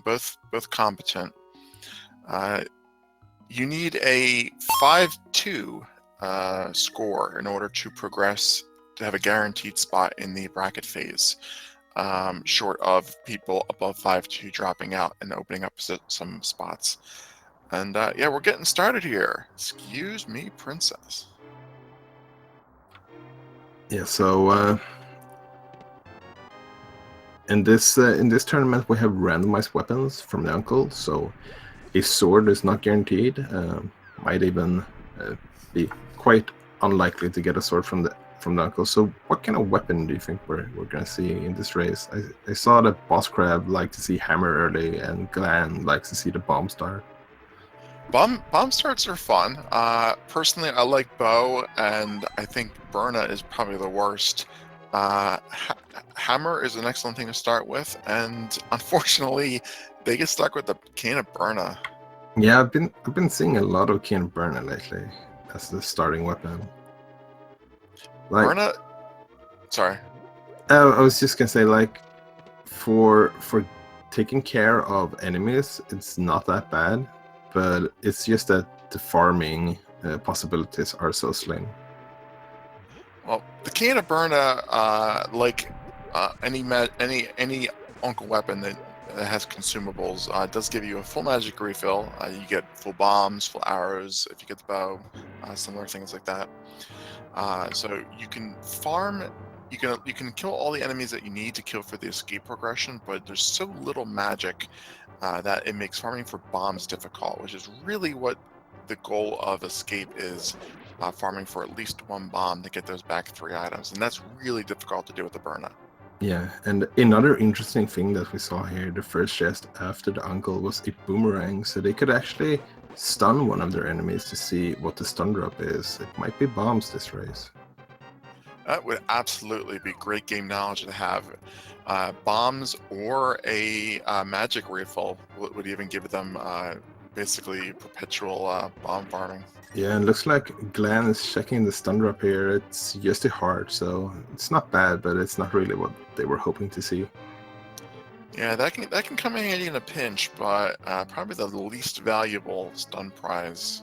both competent. You need a 5-2 score in order to progress to have a guaranteed spot in the bracket phase, short of people above 5-2 dropping out and opening up some spots. And yeah, we're getting started here. Excuse me, princess. Yeah, so in this tournament we have randomized weapons from the uncle, so a sword is not guaranteed. Might even be quite unlikely to get a sword from the uncle. So what kind of weapon do you think we're gonna see in this race? I saw that BossCrab liked to see hammer early, and Glan likes to see the bomb start. Bomb starts are fun. Personally, I like bow, and I think Burna is probably the worst. Hammer is an excellent thing to start with, and unfortunately, they get stuck with the can of Burna. Yeah, I've been seeing a lot of Can Burner lately as the starting weapon. Like, Burna, sorry. I was just gonna say, like, for taking care of enemies, it's not that bad, but it's just that the farming possibilities are so slim. Well, the can of Burna, like any Uncle weapon that has consumables, does give you a full magic refill. You get full bombs, full arrows if you get the bow, similar things like that. So you can farm. You can kill all the enemies that you need to kill for the escape progression, but there's so little magic that it makes farming for bombs difficult, which is really what the goal of escape is. Farming for at least one bomb to get those back 3 items, and that's really difficult to do with the Burna. Yeah, and another interesting thing that we saw here, the first chest after the uncle, was a boomerang, so they could actually stun one of their enemies to see what the stun drop is. It might be bombs this race. That would absolutely be great game knowledge to have. Bombs or a magic refill would even give them basically perpetual bomb farming. Yeah, and looks like Glan is checking the stun drop here. It's just a heart, so it's not bad, but it's not really what they were hoping to see. Yeah, that can come in handy in a pinch, but probably the least valuable stun prize.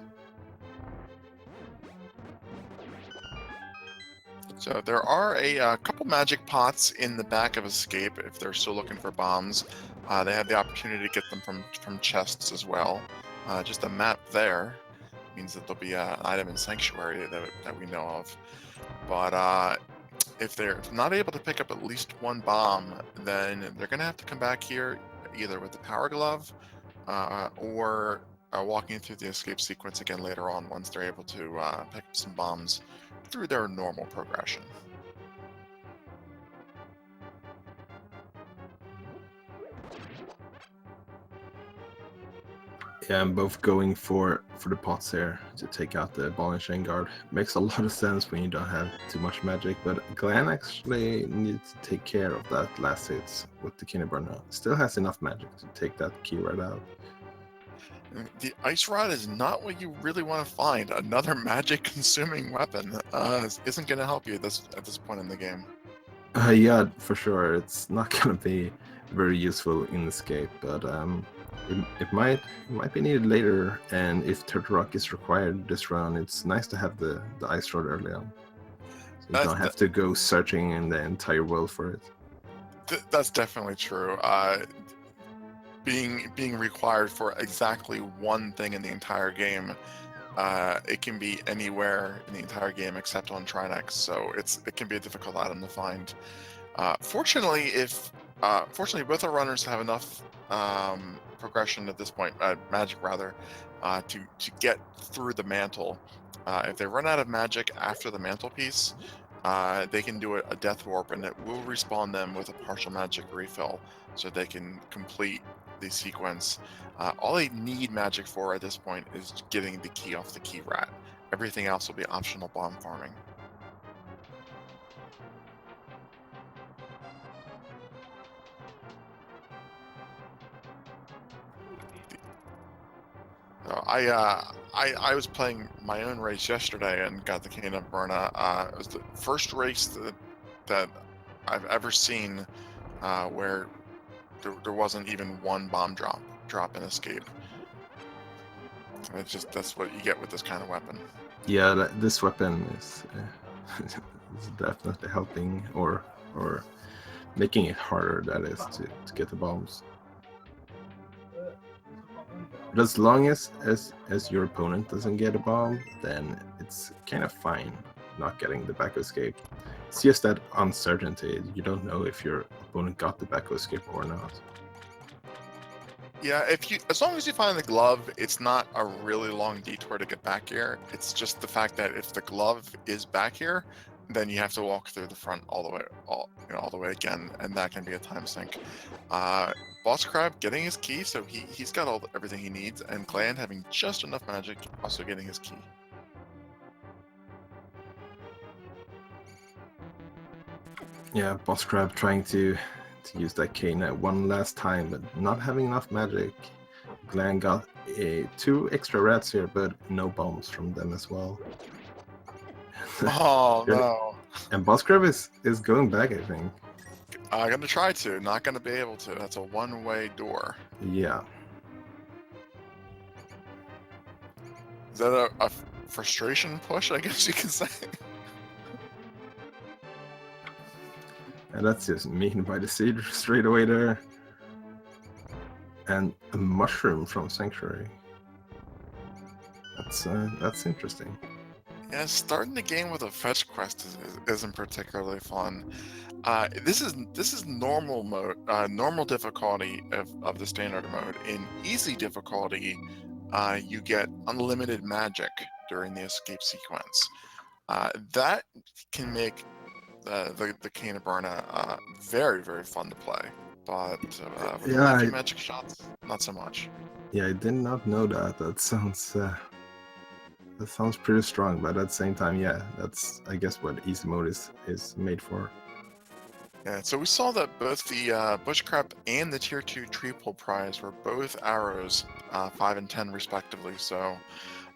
So there are a couple magic pots in the back of Escape if they're still looking for bombs. They have the opportunity to get them from chests as well. Just a map there means that there'll be an item in Sanctuary that we know of. But if they're not able to pick up at least one bomb, then they're going to have to come back here either with the Power Glove or walking through the escape sequence again later on once they're able to pick up some bombs through their normal progression. Yeah, I'm both going for the pots here to take out the ball and chain guard. Makes a lot of sense when you don't have too much magic, but Glan actually needs to take care of that last hits with the Kinniburner. Still has enough magic to take that key right out. The Ice Rod is not what you really want to find. Another magic-consuming weapon isn't going to help you at this point in the game. Yeah, for sure. It's not going to be very useful in Escape, but it might be needed later, and if Turtle Rock is required this round, it's nice to have the Ice Rod early on. So you don't have to go searching in the entire world for it. That's definitely true. Being required for exactly one thing in the entire game, it can be anywhere in the entire game except on Trinex, so it can be a difficult item to find. Fortunately, both our runners have enough progression at this point, magic rather, to get through the mantle. If they run out of magic after the mantle piece, they can do a death warp, and it will respawn them with a partial magic refill, so they can complete the sequence. All they need magic for at this point is getting the key off the key rat. Everything else will be optional bomb farming. I was playing my own race yesterday and got the Cane of Burna. It was the first race that I've ever seen where there wasn't even one bomb drop in Escape. And it's just that's what you get with this kind of weapon. Yeah, this weapon is, is definitely helping or making it harder, that is, to get the bombs. But as long as your opponent doesn't get a bomb, then it's kind of fine not getting the back escape. It's just that uncertainty. You don't know if your opponent got the back escape or not. Yeah, as long as you find the glove, it's not a really long detour to get back here. It's just the fact that if the glove is back here, then you have to walk through the front all the way again, and that can be a time sink. BossCrab getting his key, so he's got everything he needs, and Glan having just enough magic, also getting his key. Yeah, BossCrab trying to use that cane one last time, but not having enough magic. Glan got 2 extra rats here, but no bombs from them as well. Oh no! And BossCrab is going back, I think. I'm gonna try to, not gonna be able to. That's a one-way door. Yeah. Is that a frustration push, I guess you can say? And that's just mean by the seed straight away there. And a mushroom from Sanctuary. That's interesting. Yeah, starting the game with a fetch quest isn't particularly fun. This is normal mode, normal difficulty of the standard mode. In easy difficulty, you get unlimited magic during the escape sequence. That can make the Cane of Burna very, very fun to play. But with only a few magic shots, not so much. Yeah, I did not know that. That sounds pretty strong, but at the same time, yeah, that's, I guess, what easy mode is made for. Yeah, so we saw that both the Bush Crab and the Tier 2 Tree Pull Prize were both arrows, 5 and 10 respectively, so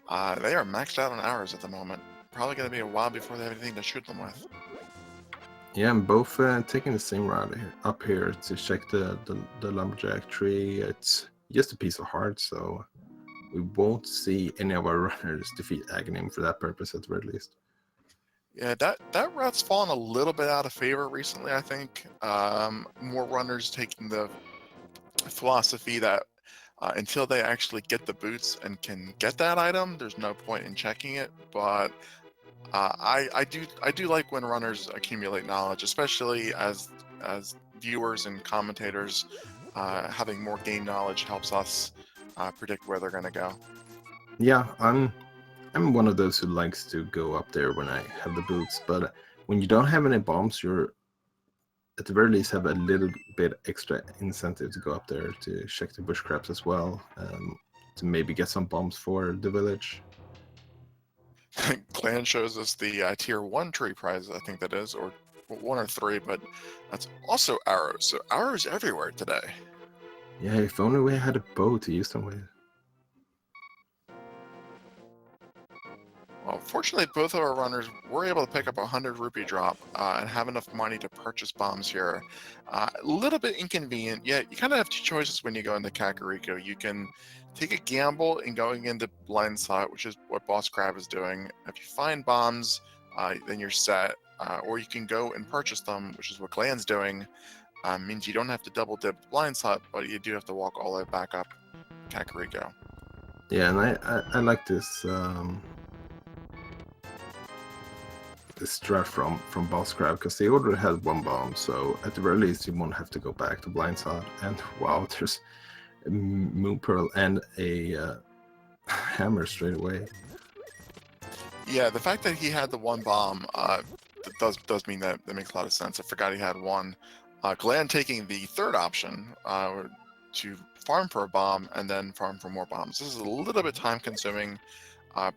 they are maxed out on arrows at the moment. Probably going to be a while before they have anything to shoot them with. Yeah, and both taking the same route up here to check the lumberjack tree. It's just a piece of heart, so we won't see any of our runners defeat Aghanim for that purpose at the very least. Yeah, that route's fallen a little bit out of favor recently, I think. More runners taking the philosophy that until they actually get the boots and can get that item, there's no point in checking it. But I do like when runners accumulate knowledge, especially as viewers and commentators. Having more game knowledge helps us predict where they're going to go. Yeah, I'm one of those who likes to go up there when I have the boots, but when you don't have any bombs, you're at the very least have a little bit extra incentive to go up there to check the bush crabs as well, to maybe get some bombs for the village. Glan shows us the Tier 1 tree prize, I think that is, or 1 or 3, but that's also arrows. So arrows everywhere today. Yeah, if only we had a bow to use them with. Well, fortunately, both of our runners were able to pick up a 100 rupee drop and have enough money to purchase bombs here. A little bit inconvenient, yet you kind of have 2 choices when you go into Kakariko. You can take a gamble in going into blind slot, which is what BossCrab is doing. If you find bombs, then you're set. Or you can go and purchase them, which is what Glan's doing. Means you don't have to double dip the blind slot, but you do have to walk all the way back up Kakariko. Yeah, and I like this this strat from BossCrab, because they already had 1 bomb, so at the very least you won't have to go back to blind slot. And wow, there's a moon pearl and a hammer straight away. Yeah, the fact that he had the 1 bomb does mean that makes a lot of sense. I forgot he had 1. Glan taking the 3rd option to farm for a bomb and then farm for more bombs. This is a little bit time consuming.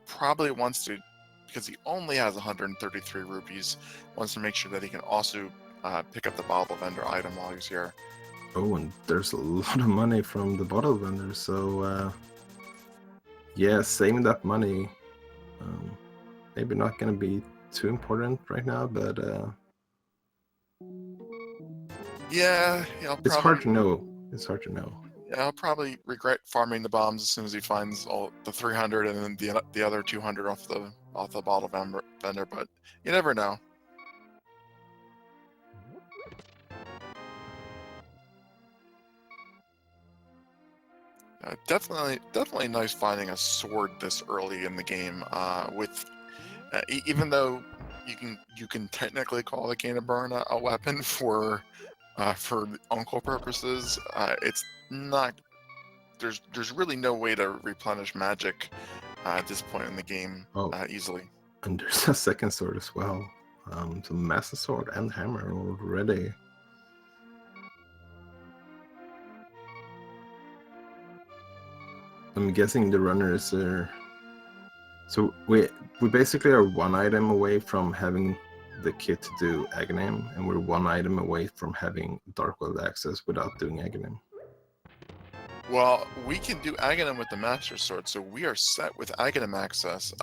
Probably wants to, because he only has 133 rupees, wants to make sure that he can also pick up the bottle vendor item while he's here. Oh, and there's a lot of money from the bottle vendor, so yeah, saving that money, maybe not going to be too important right now, but yeah, it's hard to know It's hard to know. Yeah, I'll probably regret farming the bombs as soon as he finds all the 300 and then the other 200 off the bottle vendor. But you never know. Definitely nice finding a sword this early in the game. With even though you can technically call the Cane of Burn a weapon for uncle purposes, it's not. There's really no way to replenish magic at this point in the game Oh, easily. and there's a second sword as well. So master sword and hammer already. I'm guessing the runners are. So we basically are one item away from having the kit to do Aghanim, and we're one item away from having Dark World access without doing Aghanim. Well, we can do Aghanim with the Master Sword, so we are set with Aghanim access,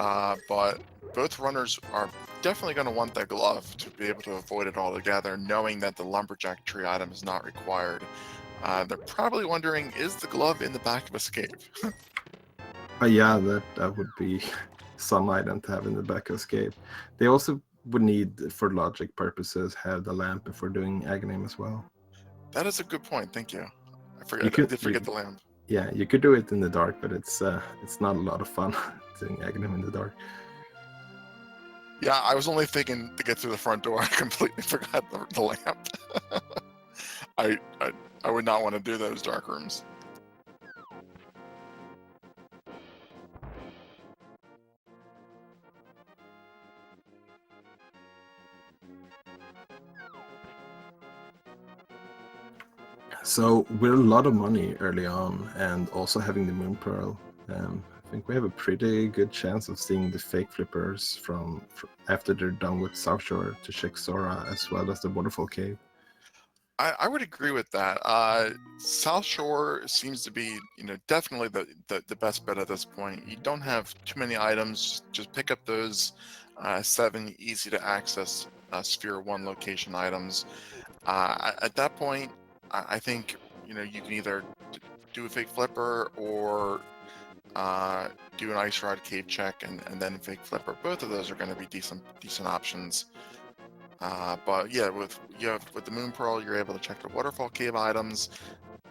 but both runners are definitely going to want the glove to be able to avoid it altogether, knowing that the Lumberjack tree item is not required. They're probably wondering, is the glove in the back of Escape? Yeah, that would be some item to have in the back of Escape. They also would need, for logic purposes, have the lamp before doing Aghanim as well. That is a good point, thank you. I did forget the lamp. Yeah, you could do it in the dark, but it's not a lot of fun doing Aghanim in the dark. Yeah, I was only thinking to get through the front door. I completely forgot the lamp. I would not want to do those dark rooms. So we're a lot of money early on, and also having the Moon Pearl. I think we have a pretty good chance of seeing the fake flippers from after they're done with South Shore to check Sora, as well as the Waterfall Cave. I would agree with that. South Shore seems to be, definitely the best bet at this point. You don't have too many items. Just pick up those 7 easy to access Sphere 1 location items. At that point, I think you can either do a fake flipper or do an ice rod cave check and then fake flipper. Both of those are going to be decent options. But yeah, with the Moon Pearl, you're able to check the Waterfall Cave items,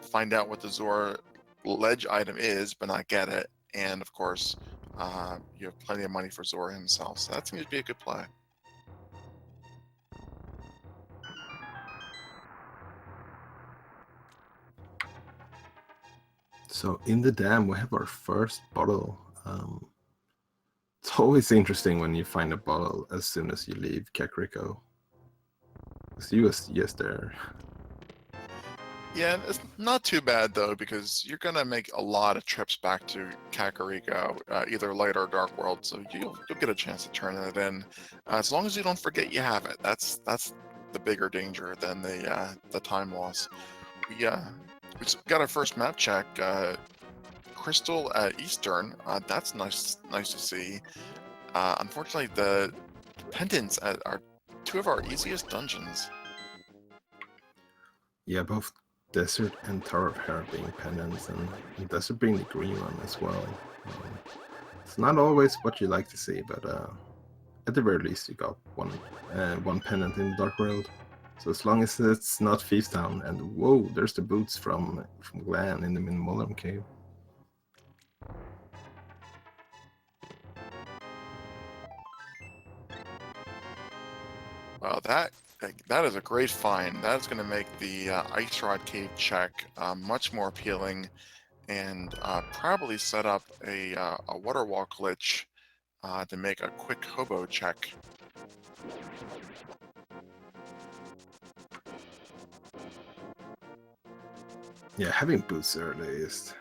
find out what the Zora ledge item is, but not get it, and of course, you have plenty of money for Zora himself. So that seems to be a good play. So in the dam, we have our first bottle. It's always interesting when you find a bottle as soon as you leave Kakariko. Because yes there. Yeah, it's not too bad though, because you're gonna make a lot of trips back to Kakariko, either light or dark world, so you'll get a chance to turn it in, as long as you don't forget you have it. That's the bigger danger than the time loss. We got our first map check. Crystal at Eastern. That's nice to see. Unfortunately, the pendants are 2 of our easiest dungeons. Yeah, both Desert and Tower of Hera being pendants, and Desert being the green one as well. It's not always what you like to see, but at the very least you got one pendant in the Dark World. So as long as it's not Thieves Town, and whoa, there's the boots from Glan in the Minmollum Cave. Well, that is a great find. That's going to make the Ice Rod Cave check much more appealing, and probably set up a water wall glitch to make a quick hobo check. Yeah, having boots early it's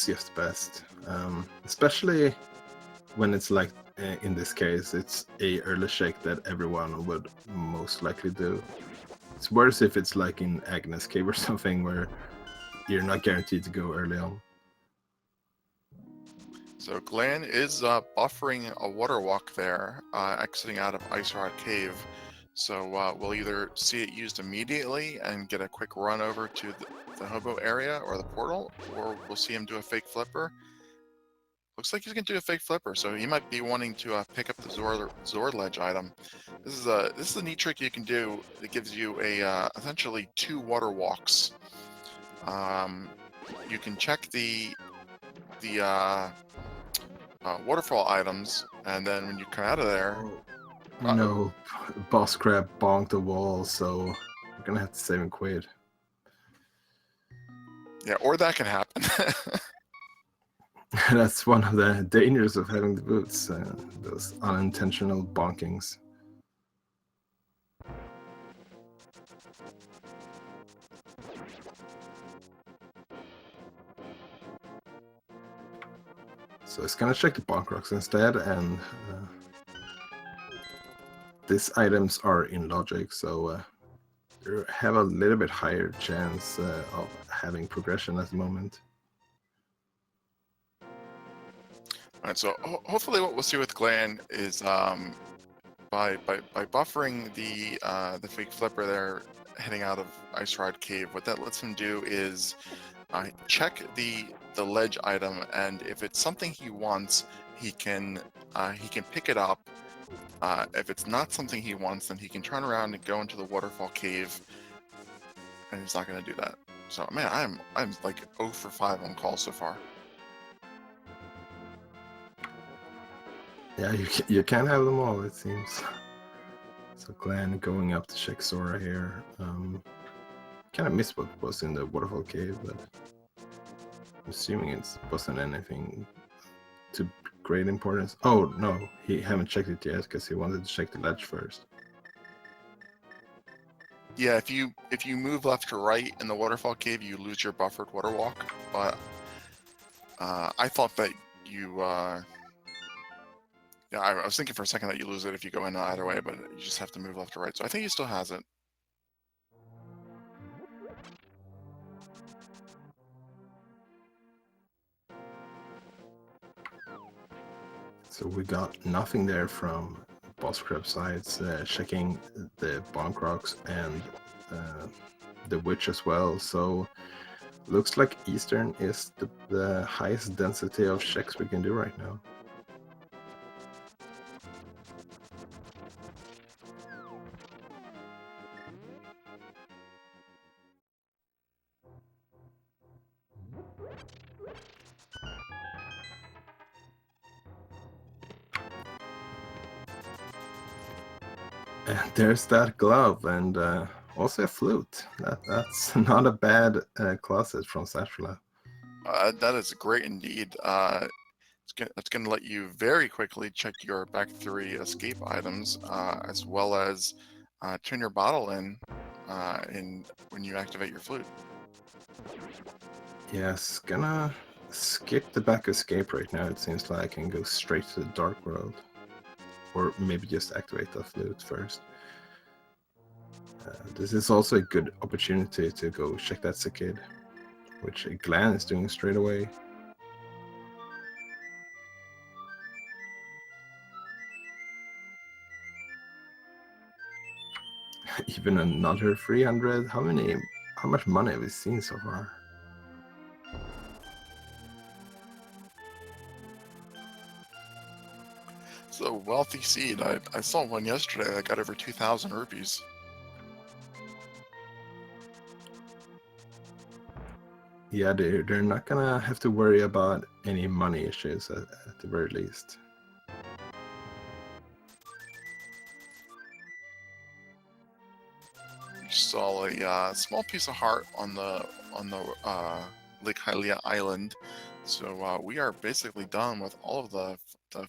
just best, especially when it's like in this case it's a early shake that everyone would most likely do. It's worse if it's like in Agnes Cave or something where you're not guaranteed to go early on. So Glan is buffering a water walk there, exiting out of Ice Rod Cave. So we'll either see it used immediately and get a quick run over to the hobo area or the portal, or we'll see him do a fake flipper. Looks like he's going to do a fake flipper, so he might be wanting to pick up the Zord ledge item. This is a neat trick you can do. It gives you a essentially 2 water walks. You can check the waterfall items, and then when you come out of there, No, BossCrab bonked the wall, so we're gonna have to save him quid. yeah, or that can happen. That's one of the dangers of having the boots, those unintentional bonkings. So it's gonna check the bonk rocks instead, and these items are in logic, so you have a little bit higher chance of having progression at the moment. Alright, so hopefully what we'll see with Glan is by buffering the fake flipper there heading out of Ice Ride Cave, what that lets him do is check the ledge item, and if it's something he wants, he can pick it up. If it's not something he wants, then he can turn around and go into the waterfall cave, and he's not going to do that. So man, I'm like 0 for 5 on calls so far. Yeah, you can't have them all, it seems. So Glan going up to check Sora here. Kind of missed what was in the waterfall cave, but I'm assuming it wasn't anything to great importance. Oh no, he haven't checked it yet because he wanted to check the ledge first. Yeah, if you move left to right in the waterfall cave, you lose your buffered water walk. But I thought that you yeah, I was thinking for a second that you lose it if you go in either way, but you just have to move left or right. So I think he still has it. So we got nothing there from BossCrab sides, checking the bonk rocks and the witch as well. So looks like Eastern is the highest density of checks we can do right now. And there's that glove, and also a flute. That's not a bad closet from Satchela. That is great indeed. It's going to let you very quickly check your back 3 escape items, as well as turn your bottle in when you activate your flute. Yes, gonna skip the back escape right now, it seems like, and go straight to the dark world. Or maybe just activate the flute first. This is also a good opportunity to go check that cicad, which Glan is doing straight away. Even another 300. How much money have we seen so far? So wealthy seed. I saw one yesterday that got over 2,000 rupees. Yeah, they're not gonna have to worry about any money issues at the very least. We saw a small piece of heart on the Lake Hylia Island. So we are basically done with all of the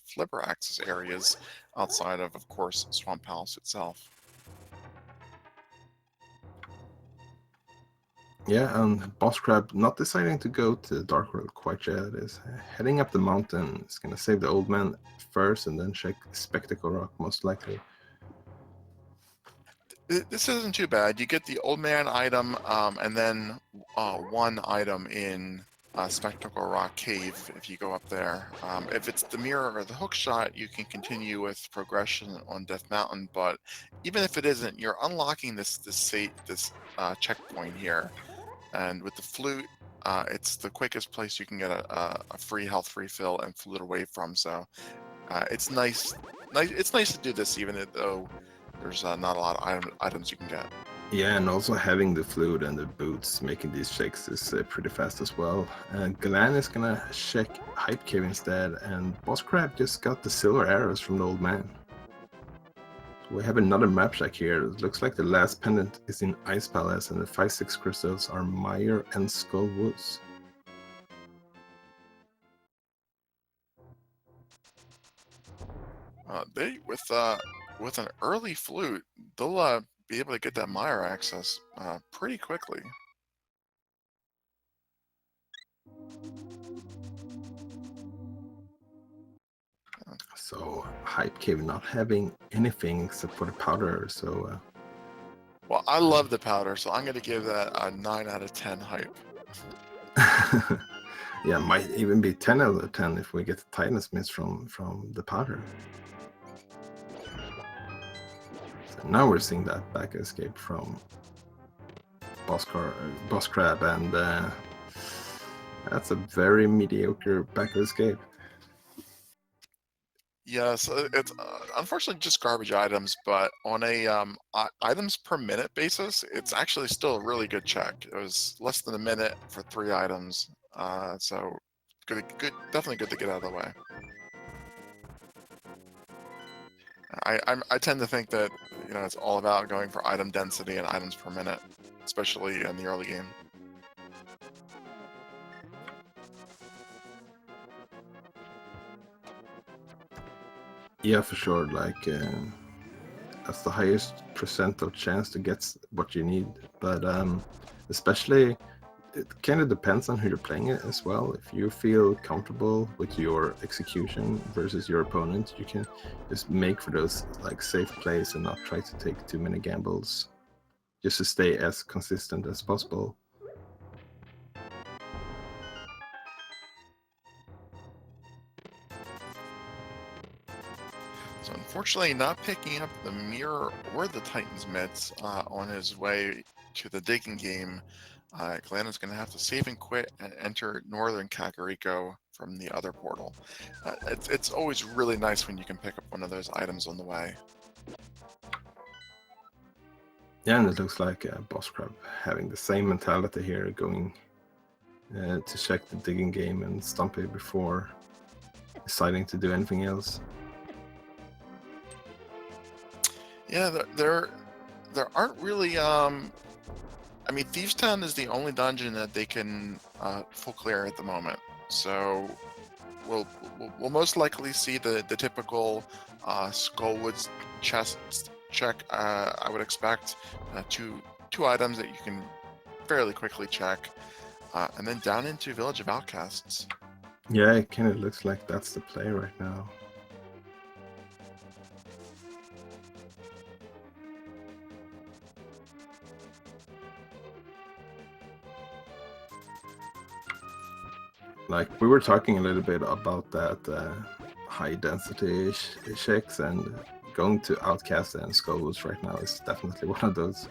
flipper access areas outside of course, Swamp Palace itself. Yeah, and BossCrab not deciding to go to the Dark World quite yet, is heading up the mountain. It's gonna save the old man first and then check Spectacle Rock, most likely. This isn't too bad. You get the old man item, and then one item in Spectacle Rock Cave if you go up there. If it's the mirror or the hook shot, you can continue with progression on Death Mountain. But even if it isn't, you're unlocking this checkpoint here, and with the flute, it's the quickest place you can get a free health refill and flute away from. So it's nice. It's nice to do this, even though there's not a lot of items you can get. Yeah, and also having the flute and the boots making these shakes is pretty fast as well. And Glan is gonna check Hype Cave instead, and BossCrab just got the silver arrows from the old man. We have another map check here. It looks like the last pendant is in Ice Palace, and the 5-6 crystals are Mire and Skull Woods. They with an early flute, they'll be able to get that Mire access pretty quickly. So Hype Cave not having anything except for the powder, so Well, I love the powder, so I'm going to give that a 9 out of 10 hype. yeah, might even be 10 out of 10 if we get the Titanus Mist from the powder. So now we're seeing that back escape from BossCrab, and that's a very mediocre back escape. Yes, it's unfortunately just garbage items, but on a items per minute basis, it's actually still a really good check. It was less than a minute for 3 items, so good, definitely good to get out of the way. I tend to think that it's all about going for item density and items per minute, especially in the early game. Yeah, for sure. Like that's the highest percent of chance to get what you need. But especially, it kind of depends on who you're playing it as well. If you feel comfortable with your execution versus your opponent, you can just make for those like safe plays and not try to take too many gambles, just to stay as consistent as possible. So unfortunately, not picking up the mirror or the Titan's mitts on his way to the digging game, Glan is going to have to save and quit and enter Northern Kakariko from the other portal. It's always really nice when you can pick up one of those items on the way. Yeah, and it looks like BossCrab having the same mentality here, going to check the digging game and stomp it before deciding to do anything else. Yeah, there aren't really. I mean, Thieves Town is the only dungeon that they can full clear at the moment. So we'll most likely see the typical Skullwoods chest check. I would expect two items that you can fairly quickly check, and then down into Village of Outcasts. Yeah, it kind of looks like that's the play right now. Like we were talking a little bit about that high density checks, and going to Outcast and Skullwoods right now is definitely one of those.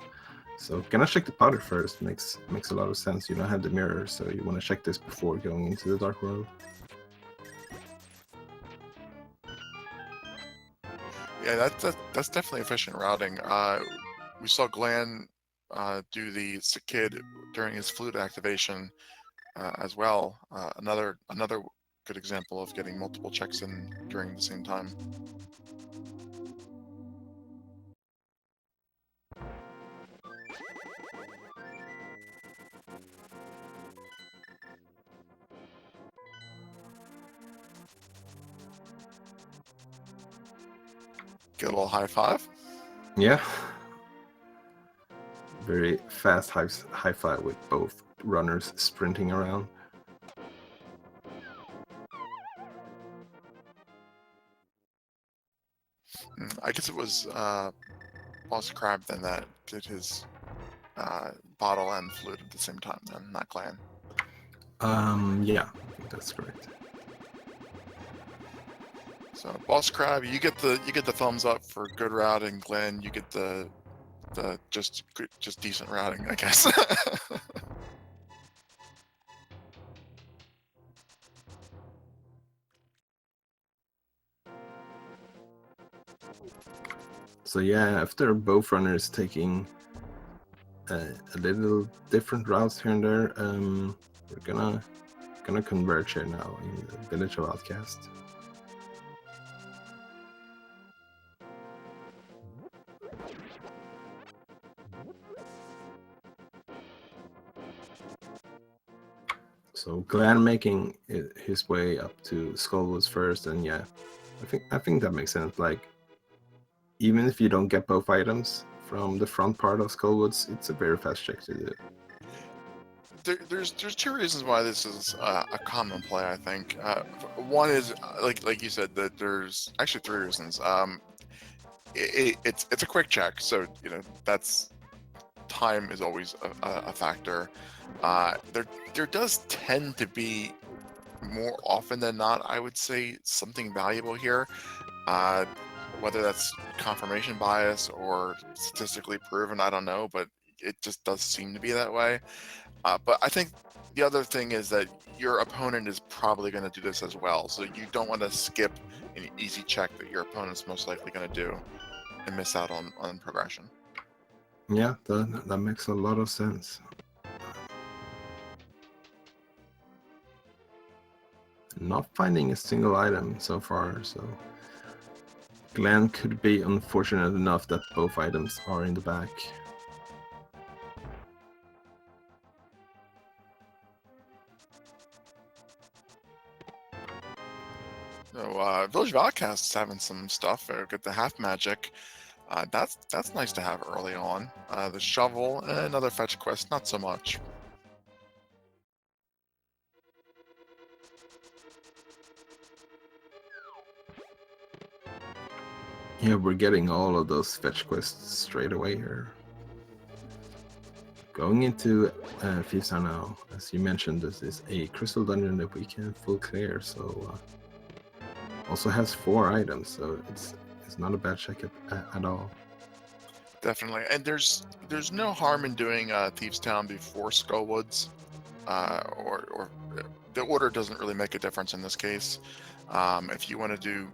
So gonna check the powder first makes a lot of sense. You don't have the mirror, so you want to check this before going into the Dark World. Yeah, that's definitely efficient routing. We saw Glan do the Kid during his flute activation as well. Another good example of getting multiple checks in during the same time. Get a little high five. Yeah. Very fast high five with both runners sprinting around. I guess it was BossCrab then that did his bottle and flute at the same time, then, not Glan. Yeah, I think that's correct. So BossCrab, you get the thumbs up for good routing. Glenn, you get the just decent routing, I guess. So yeah, after both runners taking a little different routes here and there, we're gonna converge here now in the village of Outcast. So Glan making his way up to Skullwoods first, and yeah, I think that makes sense. Like, even if you don't get both items from the front part of Skullwoods, it's a very fast check to do. There's two reasons why this is a common play. I think one is like you said, that there's actually three reasons. It's a quick check, so you know that's time is always a factor. There does tend to be more often than not, I would say, something valuable here. Whether that's confirmation bias or statistically proven, I don't know, but it just does seem to be that way. But I think the other thing is that your opponent is probably going to do this as well, so you don't want to skip an easy check that your opponent's most likely going to do and miss out on progression. Yeah, that makes a lot of sense. Not finding a single item so far, so Glenn could be unfortunate enough that both items are in the back. So Village of Outcasts is having some stuff. Got the half magic. That's nice to have early on. The shovel and another fetch quest, not so much. Yeah, we're getting all of those fetch quests straight away here. Going into Fisa now, as you mentioned, this is a crystal dungeon that we can full clear, so also has 4 items, so it's not a bad check at all. Definitely, and there's no harm in doing Thieves Town before Skullwoods, or the order doesn't really make a difference in this case. If you want to do,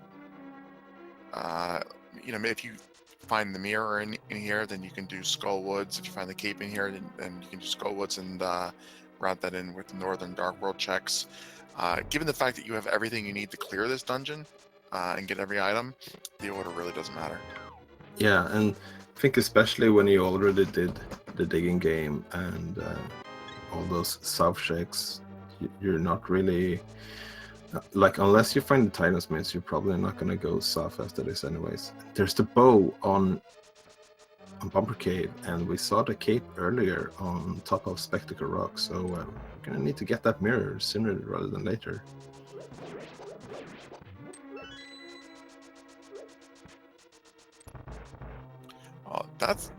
you know, if you find the mirror in here, then you can do Skullwoods. If you find the cape in here, then you can do Skullwoods and route that in with Northern Dark World checks. Given the fact that you have everything you need to clear this dungeon and get every item, the order really doesn't matter. Yeah, and I think especially when you already did the digging game and all those south checks, you're not really like, unless you find the Titan Smiths, you're probably not gonna go south after this anyways. There's the bow on Bumper Cave, and we saw the cape earlier on top of Spectacle Rock, so we're gonna need to get that mirror sooner rather than later.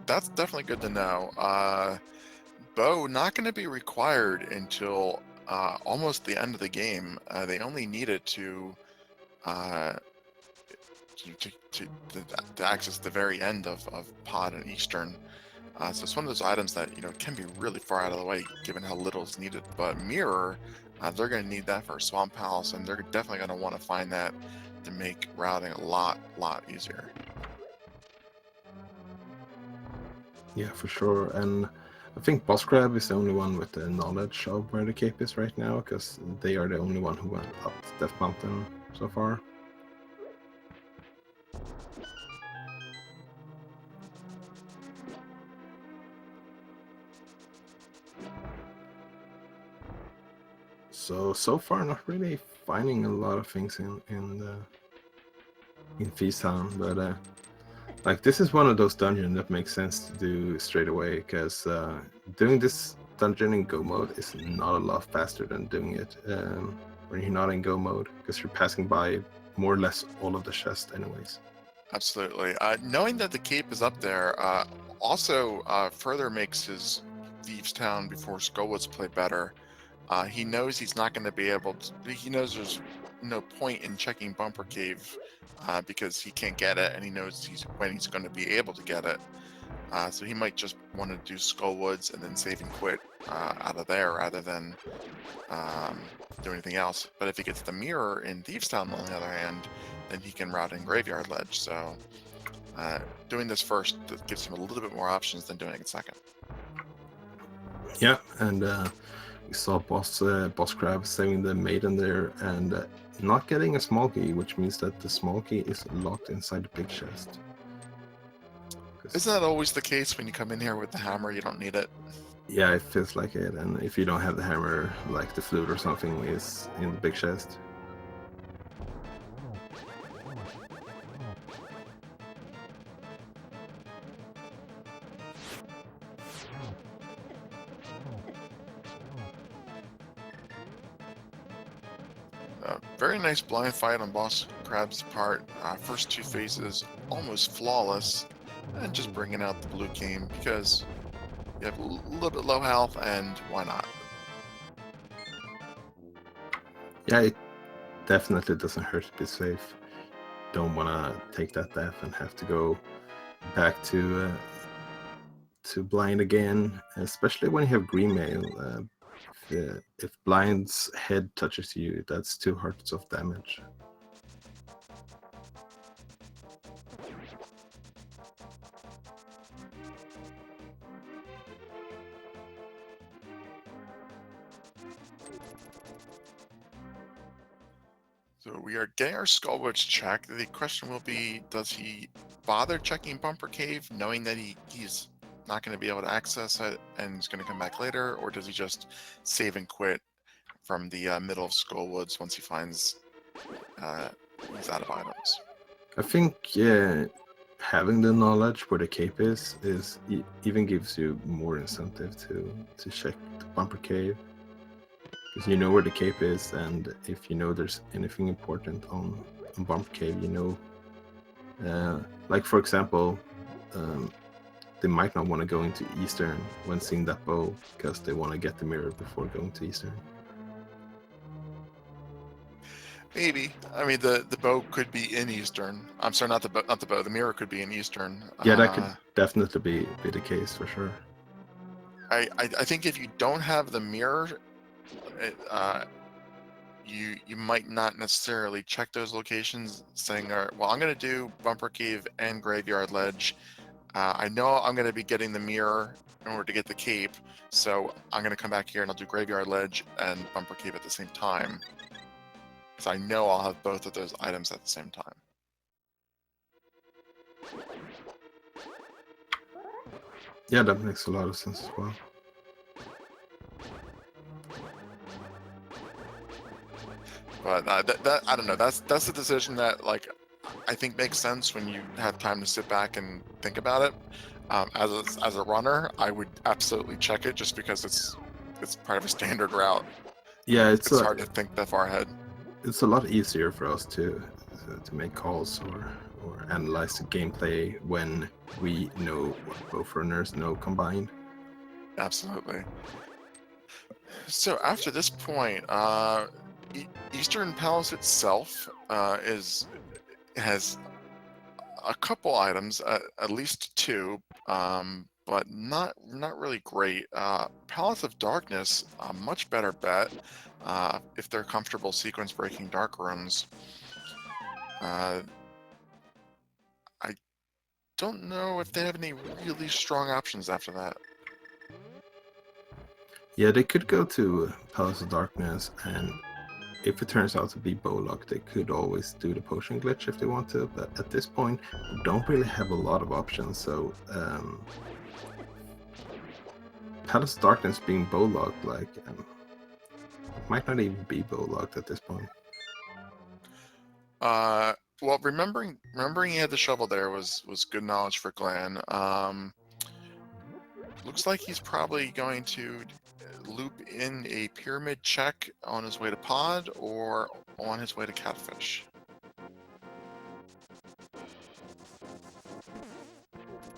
That's definitely good to know. Bow not going to be required until almost the end of the game. They only need it to access the very end of Pod and Eastern. So it's one of those items that can be really far out of the way given how little is needed. But Mirror, they're going to need that for Swamp Palace, and they're definitely going to want to find that to make routing a lot easier. Yeah, for sure. And I think BossCrab is the only one with the knowledge of where the cape is right now, because they are the only one who went up Death Mountain so far. So far not really finding a lot of things in Feastown, but like, this is one of those dungeons that makes sense to do straight away, because doing this dungeon in go mode is not a lot faster than doing it when you're not in go mode, because you're passing by more or less all of the chests anyways. Absolutely. Knowing that the cape is up there also further makes his Thieves Town before Skullwoods play better. He knows he's not going to be able to. He knows there's no point in checking Bumper Cave because he can't get it, and he knows when he's going to be able to get it. So he might just want to do Skull Woods and then save and quit out of there rather than do anything else. But if he gets the mirror in Thieves Town, on the other hand, then he can route in Graveyard Ledge. So doing this first gives him a little bit more options than doing it second. Yeah, and we saw BossCrab saving the maiden there and not getting a small key, which means that the small key is locked inside the big chest. Isn't that always the case when you come in here with the hammer? You don't need it. Yeah, it feels like it, and if you don't have the hammer, like the flute or something is in the big chest. Very nice blind fight on BossCrab's part. First two phases almost flawless, and just bringing out the blue game because you have a little bit low health, and why not? Yeah, it definitely doesn't hurt to be safe. Don't want to take that death and have to go back to blind again, especially when you have green mail. If blind's head touches you, that's 2 hearts of damage. So we are getting our Skullwitch check. The question will be, does he bother checking Bumper Cave knowing that he's not going to be able to access it and he's going to come back later, or does he just save and quit from the middle of Skullwoods once he finds he's out of items? I think having the knowledge where the cape is even gives you more incentive to check the Bumper Cave. Because you know where the cape is, and if you know there's anything important on Bumper Cave, you know. Like, for example, they might not want to go into Eastern when seeing that bow, because they want to get the mirror before going to Eastern. Maybe. I mean, the bow could be in Eastern. I'm sorry, not the bow. The mirror could be in Eastern. Yeah, that could definitely be the case for sure. I think if you don't have the mirror, you might not necessarily check those locations, saying, well, I'm going to do Bumper Cave and Graveyard Ledge. I know I'm going to be getting the mirror in order to get the cape, so I'm going to come back here and I'll do Graveyard Ledge and Bumper Cave at the same time. Because I know I'll have both of those items at the same time. Yeah, that makes a lot of sense as well. But that I don't know. That's a decision that, like, I think makes sense when you have time to sit back and think about it. As a runner, I would absolutely check it just because it's part of a standard route. Yeah, it's hard to think that far ahead. It's a lot easier for us to make calls or analyze the gameplay when we know what both runners know combined. Absolutely. So after this point, Eastern Palace itself has a couple items, at least 2, but not really great. Palace of Darkness, a much better bet if they're comfortable sequence breaking dark runes. I don't know if they have any really strong options after that. Yeah, they could go to Palace of Darkness, and if it turns out to be Bowlock, they could always do the potion glitch if they want to, but at this point, we don't really have a lot of options, so Palace of Darkness being Bowlocked, like, it might not even be Bowlocked at this point. Well, remembering he had the shovel there was good knowledge for Glan. Looks like he's probably going to loop in a pyramid check on his way to Pod or on his way to Catfish.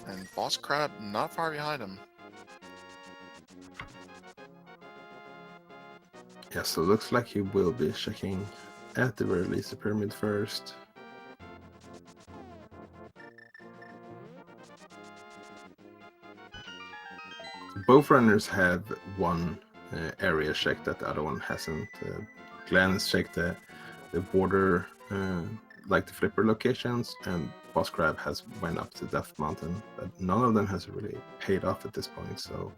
And BossCrab not far behind him. Yeah, so it looks like he will be checking at the very least the pyramid first. Both runners have one area checked that the other one hasn't. Glan has checked the border, like the flipper locations, and BossCrab has went up to Death Mountain, but none of them has really paid off at this point, so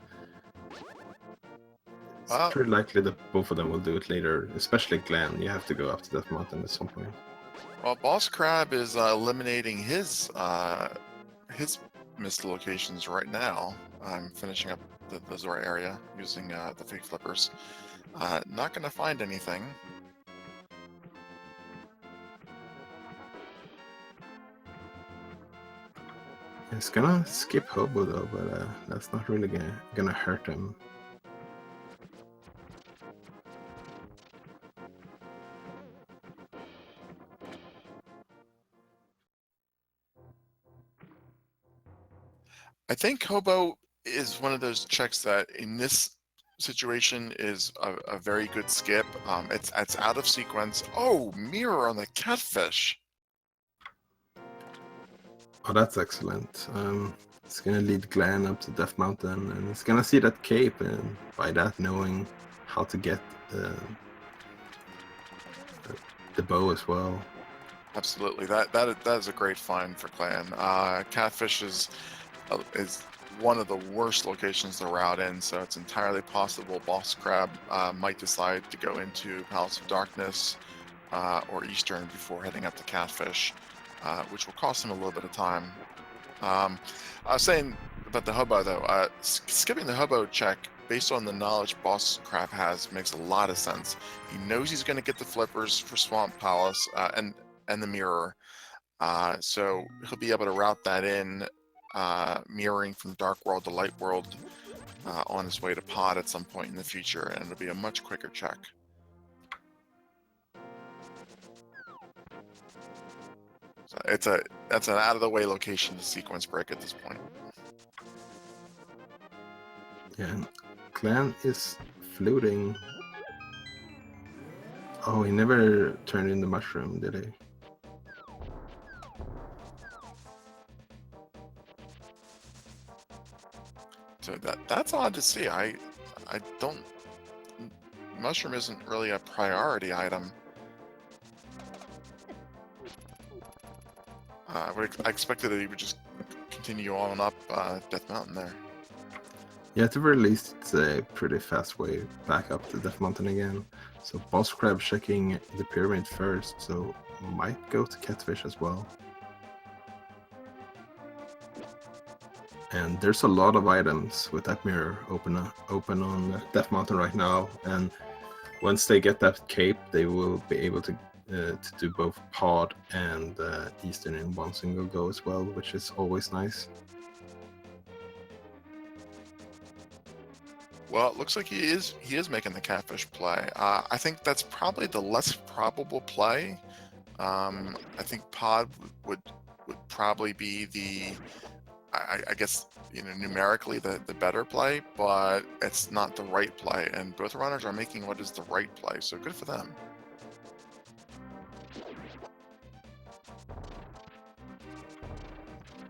it's pretty likely that both of them will do it later, especially Glan. You have to go up to Death Mountain at some point. Well, BossCrab is eliminating his missed locations right now. I'm finishing up the Zora area using the fake flippers. Not going to find anything. He's gonna skip Hobo though, but that's not really gonna hurt him. I think Hobo is one of those checks that in this situation is a very good skip. It's out of sequence. Oh, mirror on the catfish. Oh, that's excellent. It's gonna lead Glan up to Death Mountain, and it's gonna see that cape, and by that knowing how to get the bow as well. Absolutely, that is a great find for Glan. Catfish is one of the worst locations to route in, so it's entirely possible BossCrab might decide to go into Palace of Darkness or Eastern before heading up to Catfish, which will cost him a little bit of time. I was saying about the Hobo though, skipping the Hobo check based on the knowledge BossCrab has makes a lot of sense. He knows he's going to get the flippers for Swamp Palace and the mirror, so he'll be able to route that in, mirroring from Dark World to Light World on his way to Pod at some point in the future, and it'll be a much quicker check. So that's an out of the way location to sequence break at this point. Yeah, and Glan is floating. Oh, he never turned in the mushroom, did he? So that's odd to see. I don't. Mushroom isn't really a priority item. I expected that he would just continue on up Death Mountain there. Yeah, at the very least, it's a pretty fast way back up to Death Mountain again. So BossCrab checking the pyramid first, so might go to Catfish as well. And there's a lot of items with that mirror open on Death Mountain right now, and once they get that cape, they will be able to do both Pod and Eastern in one single go as well, which is always nice. Well, it looks like he is making the Catfish play. I think that's probably the less probable play. I think Pod would probably be the, I guess, numerically the better play, but it's not the right play, and both runners are making what is the right play, so good for them.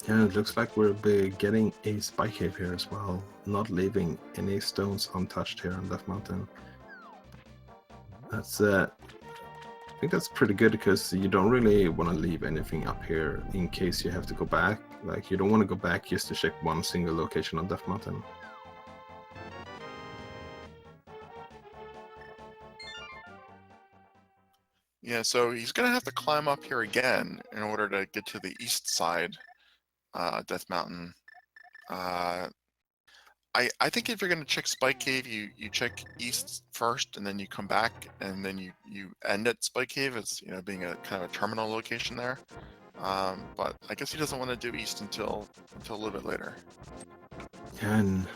Yeah, it looks like we'll be getting a spy cave here as well, not leaving any stones untouched here on Death Mountain. That's I think that's pretty good, because you don't really want to leave anything up here in case you have to go back. Like, you don't want to go back just to check one single location on Death Mountain. Yeah, so he's gonna have to climb up here again in order to get to the east side, Death Mountain. I think if you're gonna check Spike Cave, you check east first, and then you come back, and then you end at Spike Cave as being a kind of a terminal location there. But I guess he doesn't want to do east until a little bit later. And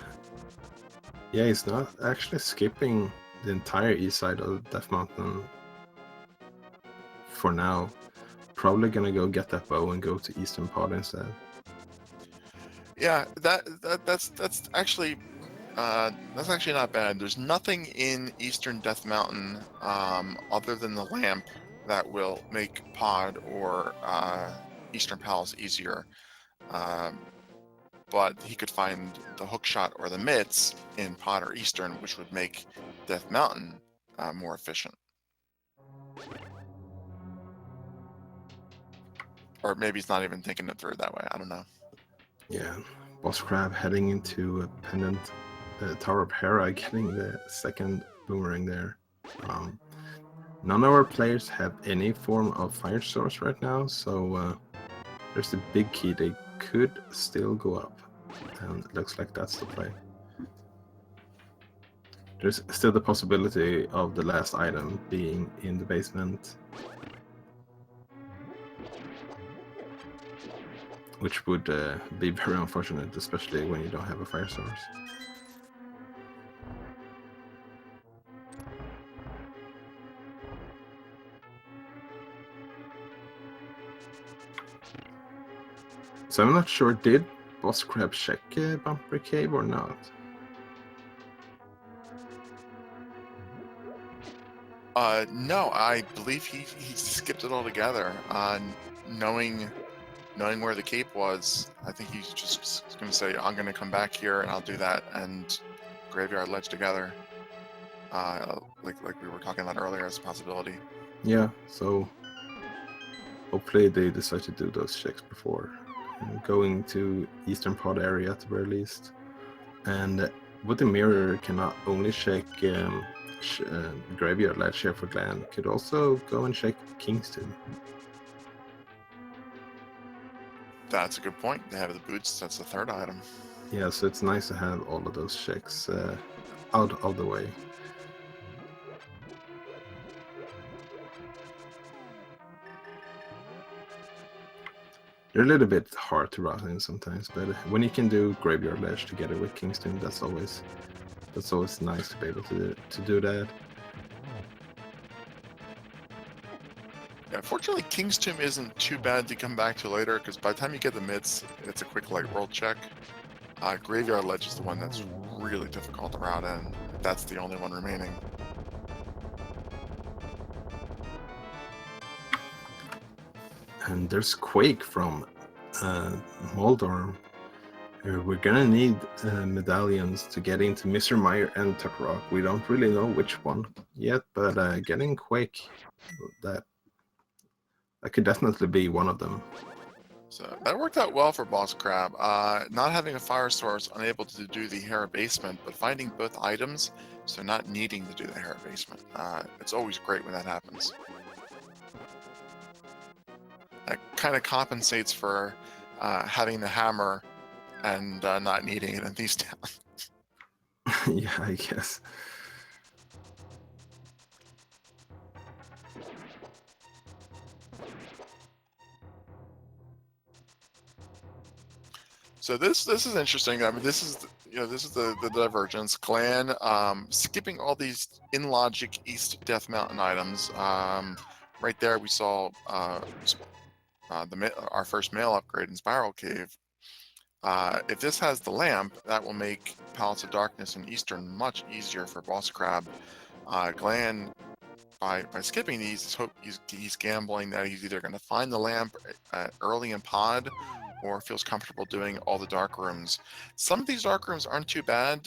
yeah, he's not actually skipping the entire east side of Death Mountain for now. Probably gonna go get that bow and go to Eastern Pod instead. Yeah, that's actually That's actually not bad. There's nothing in Eastern Death Mountain other than the lamp that will make Pod or Eastern Palace easier. But he could find the hookshot or the mitts in Pod or Eastern, which would make Death Mountain more efficient. Or maybe he's not even thinking it through that way. I don't know. Yeah, BossCrab heading into a pendant Tower of Hera, getting the second boomerang there. None of our players have any form of fire source right now, so there's the big key. They could still go up, and it looks like that's the play. There's still the possibility of the last item being in the basement, which would be very unfortunate, especially when you don't have a fire source. So I'm not sure, did BossCrab check Bumper Cave or not? No, I believe he skipped it altogether. Knowing where the cape was, I think he's just going to say, I'm going to come back here and I'll do that, and Graveyard Ledge together, like we were talking about earlier as a possibility. Yeah, so hopefully they decide to do those checks before going to Eastern Pod area at the very least. And with the mirror cannot only check Graveyard Ledge here for Glan, could also go and check Kingston. That's a good point. They have the boots. That's the third item. Yeah, so it's nice to have all of those checks out of the way. They're a little bit hard to route in sometimes, but when you can do Graveyard Ledge together with Kingston, that's always nice to be able to do that. Yeah, fortunately, King's Tomb isn't too bad to come back to later, because by the time you get the mitts, it's a quick light world check. Graveyard Ledge is the one that's really difficult to route in. That's the only one remaining. And there's Quake from Moldorm. We're gonna need medallions to get into Mr. Meyer and Tucker Rock. We don't really know which one yet, but getting Quake, that could definitely be one of them. So that worked out well for BossCrab. Not having a fire source, unable to do the Hera basement, but finding both items, so not needing to do the Hera basement. It's always great when that happens. That kind of compensates for having the hammer and not needing it in these towns. Yeah, I guess. So this is interesting. I mean, this is the divergence. Glan skipping all these in logic East Death Mountain items. Right there we saw our first mail upgrade in Spiral Cave. If this has the lamp, that will make Palace of Darkness and Eastern much easier for BossCrab. Glan, by skipping these, he's gambling that he's either going to find the lamp early in Pod, or feels comfortable doing all the dark rooms. Some of these dark rooms aren't too bad.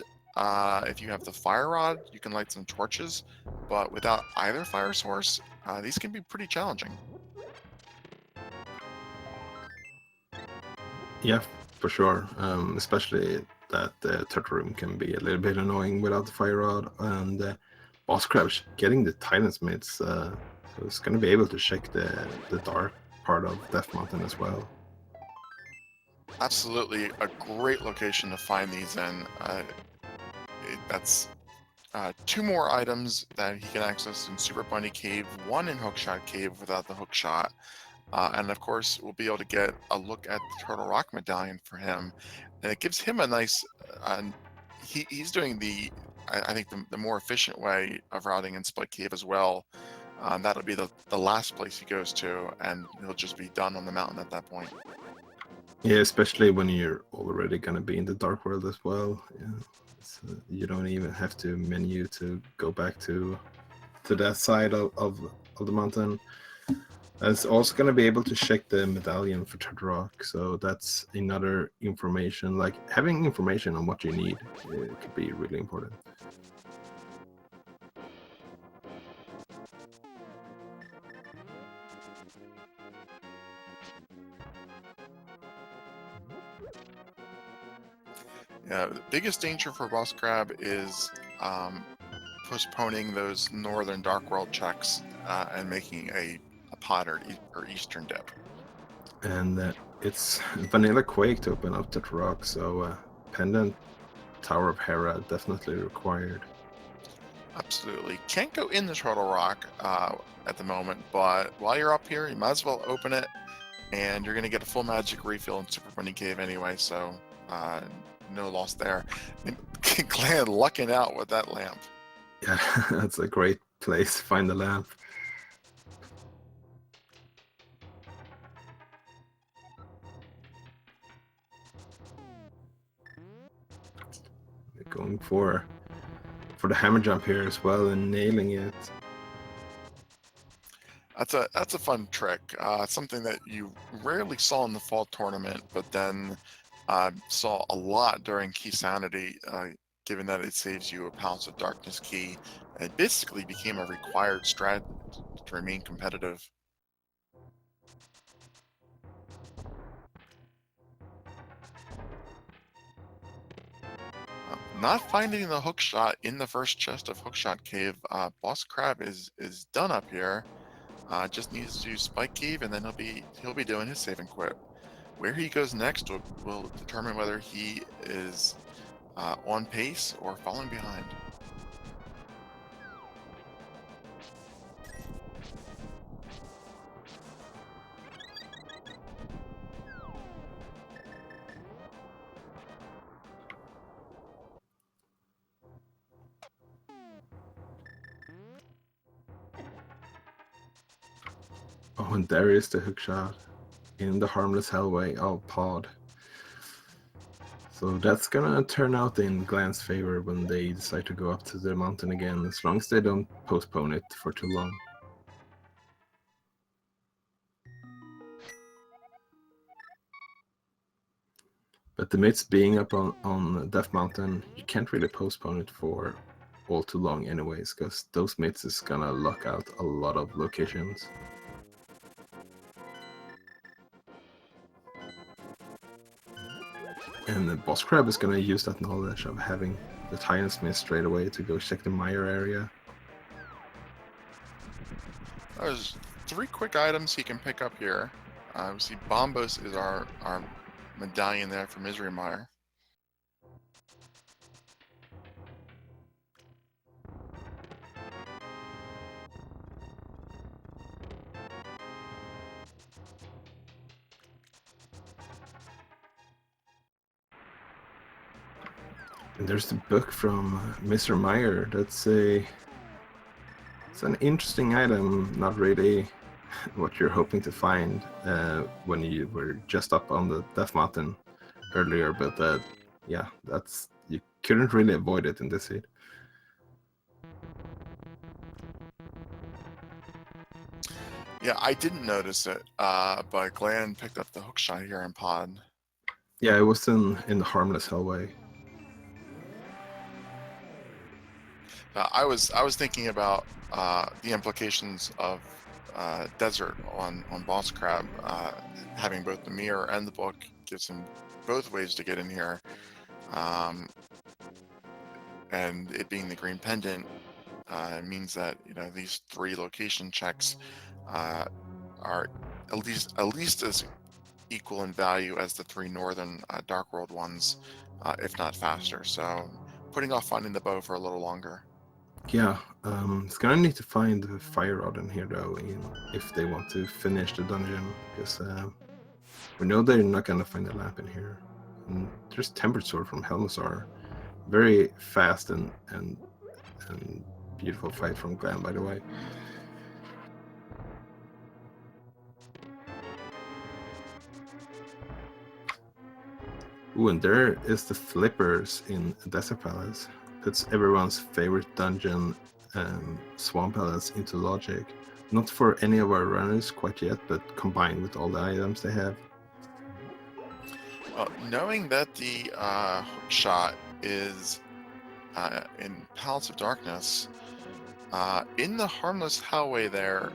If you have the fire rod, you can light some torches, but without either fire source, these can be pretty challenging. Yeah, for sure. Especially that the turtle room can be a little bit annoying without the fire rod, and BossCrab getting the Titan's mitts, so it's going to be able to check the dark part of Death Mountain as well. Absolutely a great location to find these in. That's two more items that he can access in Super Bunny Cave, one in Hookshot Cave without the hookshot. And of course, we'll be able to get a look at the Turtle Rock Medallion for him. And it gives him a nice, he's doing I think the more efficient way of routing in Split Cave as well. That'll be the last place he goes to, and he'll just be done on the mountain at that point. Yeah, especially when you're already gonna be in the dark world as well. Yeah, you don't even have to menu to go back to that side of the mountain. It's also gonna be able to check the medallion for Turtle Rock, so that's another information. Like having information on what you need could be really important. Yeah, the biggest danger for BossCrab is postponing those northern Dark World checks and making a pot or eastern dip. And it's Vanilla Quake to open up Turtle Rock, so Pendant Tower of Hera definitely required. Absolutely. Can't go in the Turtle Rock at the moment, but while you're up here, you might as well open it, and you're going to get a full magic refill in Super Bunny Cave anyway, so no loss there. And Glan lucking out with that lamp. Yeah, that's a great place to find the lamp. Going for the hammer jump here as well and nailing it. That's a fun trick. Something that you rarely saw in the fall tournament, but then saw a lot during Key Sanity, given that it saves you a Palace of Darkness key. And it basically became a required strat to remain competitive. Not finding the hook shot in the first chest of Hookshot Cave. BossCrab is done up here. Just needs to do Spike Cave, and then he'll be doing his save and quit. Where he goes next will determine whether he is on pace or falling behind. Oh, and there is the hook shot in the harmless hellway. Oh, pod. So that's gonna turn out in Glan's favor when they decide to go up to the mountain again, as long as they don't postpone it for too long. But the myths being up on Death Mountain, you can't really postpone it for all too long anyways, because those myths is gonna lock out a lot of locations. And the BossCrab is gonna use that knowledge of having the Titan Smith straight away to go check the Mire area. There's 3 quick items he can pick up here. We see Bombos is our medallion there for Misery Mire. And there's the book from Mr. Meyer. It's an interesting item, not really what you're hoping to find when you were just up on the Death Mountain earlier, but yeah, you couldn't really avoid it in this heat. Yeah, I didn't notice it, but Glan picked up the hook shot here in pod. Yeah, it was in the harmless hellway. I was thinking about the implications of desert on BossCrab. Having both the mirror and the book gives him both ways to get in here, and it being the green pendant means that these 3 location checks are at least as equal in value as the 3 northern Dark World ones, if not faster. So putting off finding the bow for a little longer. Yeah, it's gonna need to find the fire rod in here though, if they want to finish the dungeon, because we know they're not gonna find the lamp in here. And there's Tempered Sword from Helmazar, very fast and beautiful fight from Glan, by the way. Ooh, and there is the flippers in Desert Palace. Puts everyone's favorite dungeon, Swamp Palace, into logic. Not for any of our runners quite yet, but combined with all the items they have. Well, knowing that the hook shot is in Palace of Darkness, in the Harmless Hellway there,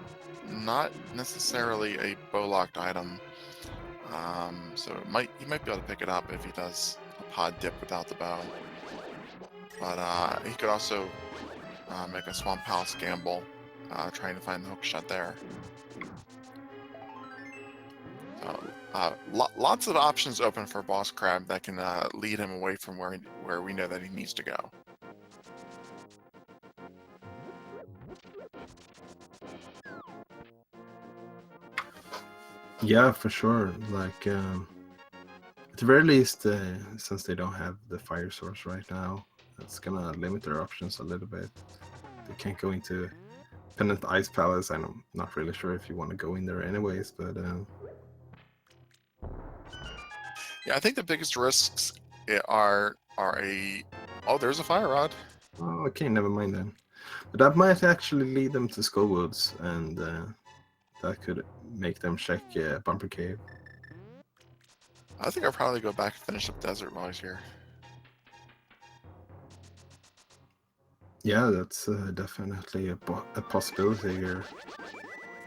not necessarily a bow-locked item. So he might be able to pick it up if he does a pod dip without the bow. But he could also make a Swamp Palace gamble, trying to find the hook shot there. So, lots of options open for BossCrab that can lead him away from where we know that he needs to go. Yeah, for sure. Like, at the very least, since they don't have the fire source right now, that's gonna limit their options a little bit. They can't go into Pendant Ice Palace. I'm not really sure if you want to go in there anyways, but Yeah, I think the biggest risks are oh, there's a fire rod. oh, okay, never mind then. But that might actually lead them to Skullwoods, and that could make them check Bumper Cave. I think I'll probably go back and finish up Desert while he's here. Yeah, that's definitely a possibility here.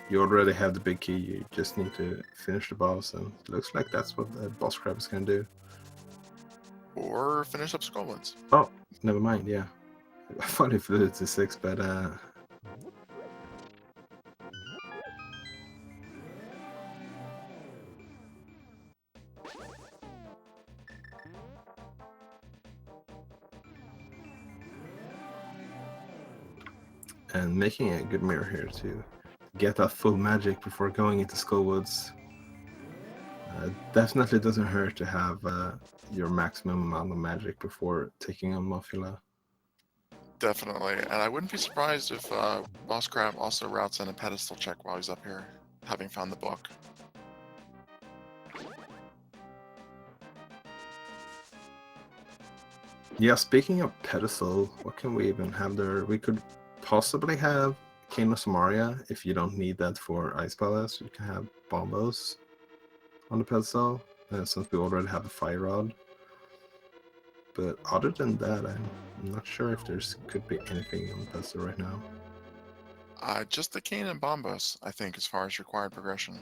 You already have the big key, you just need to finish the boss, and it looks like that's what the BossCrab is gonna do. Or finish up Skullwoods. Oh, never mind, yeah. I thought he flew it to 6, but and making a good mirror here to get that full magic before going into Skullwoods. Definitely doesn't hurt to have your maximum amount of magic before taking on Mothula. Definitely, and I wouldn't be surprised if BossCrab also routes in a pedestal check while he's up here, having found the book. Yeah, speaking of pedestal, what can we even have there? We could possibly have Cane of Samaria if you don't need that for Ice Palace. You can have Bombos on the pedestal, since we already have a Fire Rod. But other than that, I'm not sure if there's could be anything on the pedestal right now. Just the Cane and Bombos, I think, as far as required progression.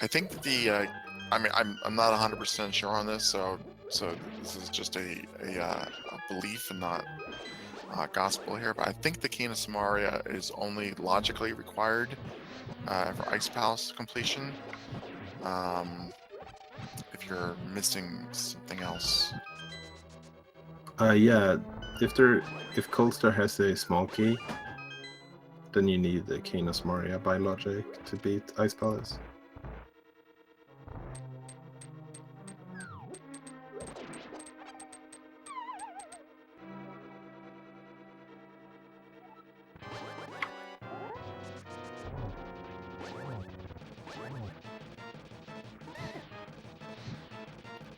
I think that I mean, I'm not 100% sure on this, so this is just a belief and not gospel here. But I think the Cane of Samaria is only logically required for Ice Palace completion. If you're missing something else. Yeah, if Colstar has a small key, then you need the Cane of Samaria by logic to beat Ice Palace.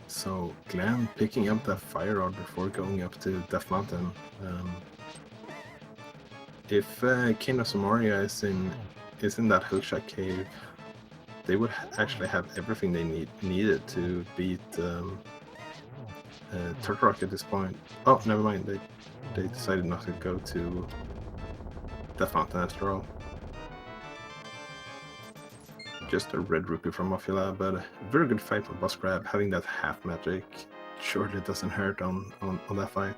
So Glan picking up that Fire Rod before going up to Death Mountain. If King of Samaria is in that hookshot cave, they would actually have everything they needed to beat Turtle Rock at this point. Oh, never mind. They decided not to go to Death Mountain after all. Just a red rupee from Mothula, but a very good fight from BossCrab. Having that half magic surely doesn't hurt on that fight.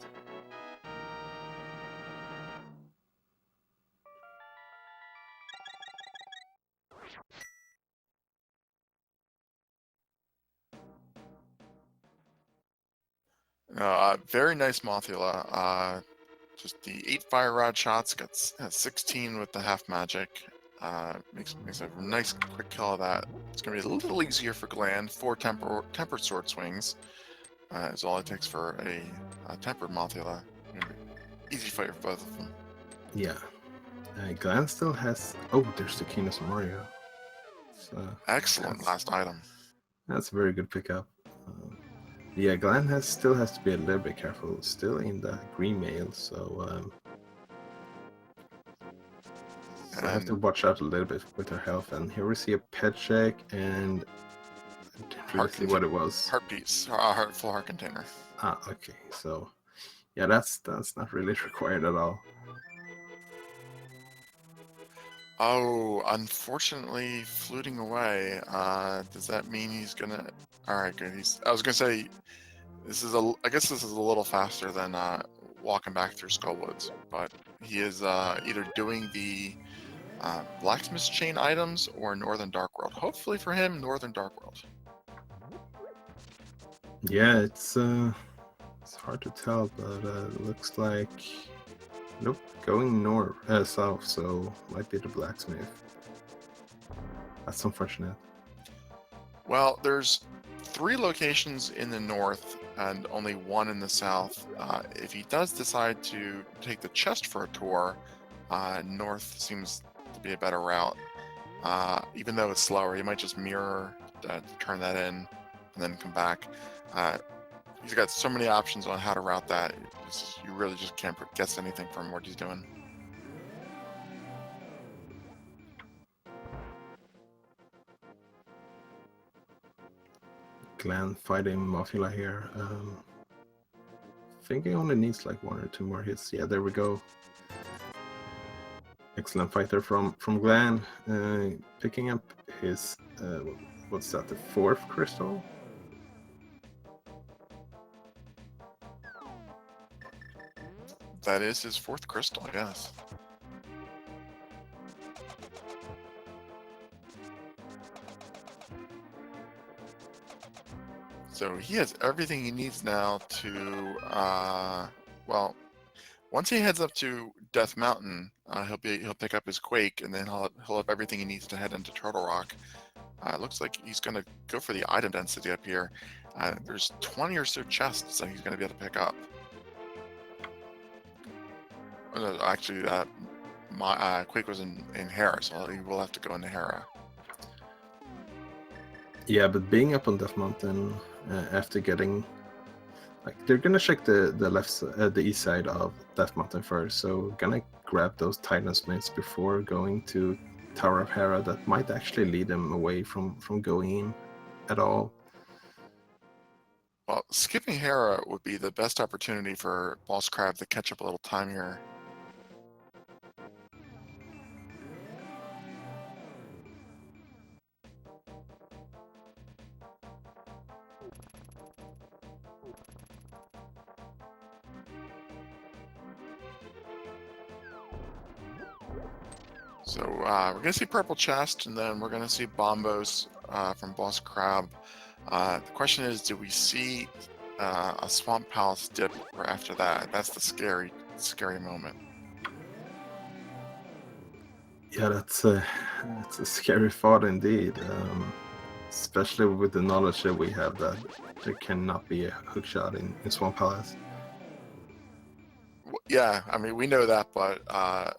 Very nice Mothula. Just the 8 fire rod shots, got 16 with the half magic. Makes a nice quick kill of that. It's going to be a little easier for Glan. 4 tempered sword swings is all it takes for a tempered Mothula. Easy fight for both of them. Yeah. Glan still has... Oh, there's the Keenest Mario. So Excellent last item. That's a very good pickup. Yeah, Glan still has to be a little bit careful. Still in the green mail, so I have to watch out a little bit with her health. And here we see a pet check, and I didn't really see what it was. Heart piece, full heart container. Ah, okay. So yeah, that's not really required at all. Oh, unfortunately, fluting away. Does that mean he's gonna? All right, good. I was gonna say, I guess this is a little faster than walking back through Skullwoods, but he is either doing the Blacksmith's Chain items or Northern Dark World. Hopefully for him, Northern Dark World. Yeah, it's hard to tell, but it looks like nope, going south, so might be the blacksmith. That's unfortunate. Well, there's 3 locations in the north and only 1 in the south. If he does decide to take the chest for a tour, north seems to be a better route. Even though it's slower, he might just mirror to turn that in and then come back. He's got so many options on how to route that. You really just can't guess anything from what he's doing. Glan fighting Mothula here. I think he only needs like 1 or 2 more hits. Yeah, there we go. Excellent fighter from Glan, picking up his what's that? The 4th crystal. That is his 4th crystal, yes. So he has everything he needs now to, well, once he heads up to Death Mountain, he'll pick up his Quake, and then he'll have everything he needs to head into Turtle Rock. It looks like he's going to go for the item density up here. There's 20 or so chests that he's going to be able to pick up. Actually, my Quake was in Hera, so he will have to go into Hera. Yeah, but being up on Death Mountain after getting, like, they're gonna check the the east side of Death Mountain first, so gonna grab those Titan Smiths before going to Tower of Hera. That might actually lead them away from going in at all. Well, skipping Hera would be the best opportunity for BossCrab to catch up a little time here. So we're going to see Purple Chest, and then we're going to see Bombos from BossCrab. The question is, do we see a Swamp Palace dip or after that? That's the scary moment. Yeah, that's a scary thought indeed, especially with the knowledge that we have that there cannot be a hookshot in Swamp Palace. Yeah, I mean, we know that, but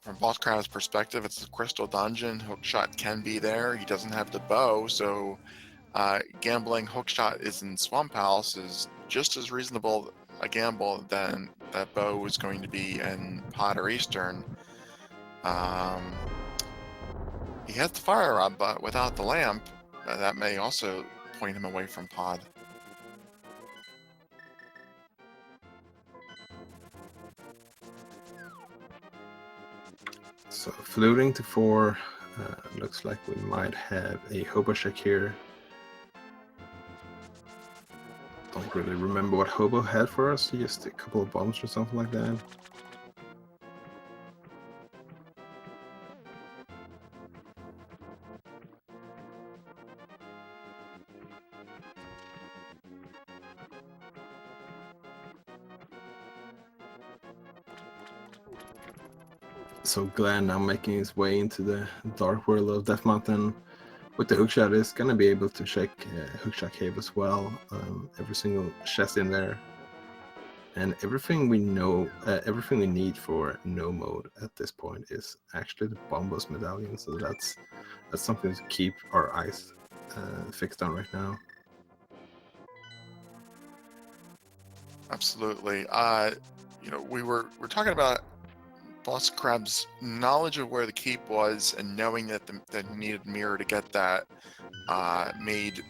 from BossCrab's perspective, it's a crystal dungeon. Hookshot can be there. He doesn't have the bow, so gambling hookshot is in Swamp Palace is just as reasonable a gamble than that bow is going to be in Pod or Eastern. He has the fire rod, but without the lamp, that may also point him away from Pod. So floating to 4, looks like we might have a hobo check here. Don't really remember what hobo had for us, just a couple of bombs or something like that. So Glan now making his way into the dark world of Death Mountain. With the hookshot is gonna be able to check hookshot cave as well. Every single chest in there, and everything we know, everything we need for no mode at this point is actually the Bombos medallion. So that's something to keep our eyes fixed on right now. Absolutely. We're talking about BossCrab's knowledge of where the keep was and knowing that that he needed mirror to get that made,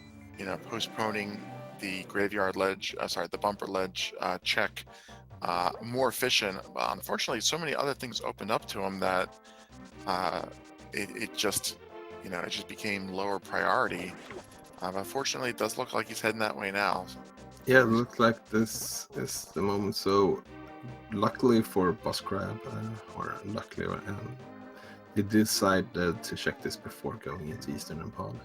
postponing the graveyard ledge, the bumper ledge check more efficient. But unfortunately, so many other things opened up to him that it just became lower priority. But fortunately, it does look like he's heading that way now. Yeah, it looks like this is the moment. So luckily for BossCrab, or luckily, he decided to check this before going into Eastern and Pod.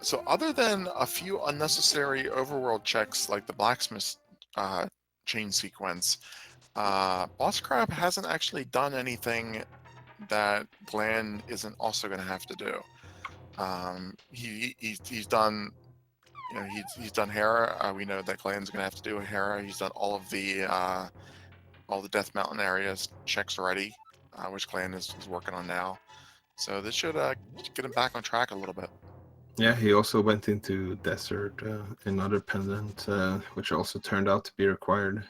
So other than a few unnecessary overworld checks like the blacksmith chain sequence, BossCrab hasn't actually done anything that Glan isn't also going to have to do. He's done, he's done Hera. We know that Glan's going to have to do a Hera. He's done all the Death Mountain areas checks already, which Glan is working on now. So this should get him back on track a little bit. Yeah, he also went into Desert, another pendant, which also turned out to be required.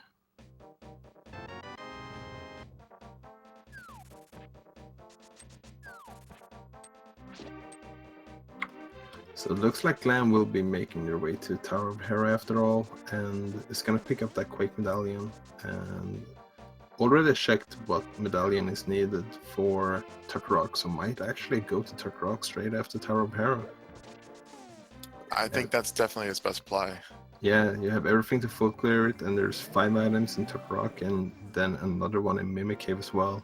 So it looks like Glan will be making their way to Tower of Hera after all, and is gonna pick up that Quake medallion, and already checked what medallion is needed for Turtle Rock, so might actually go to Turtle Rock straight after Tower of Hera. I think that's definitely his best play. Yeah, you have everything to full clear it, and there's 5 items in Turtle Rock, and then another one in Mimic Cave as well.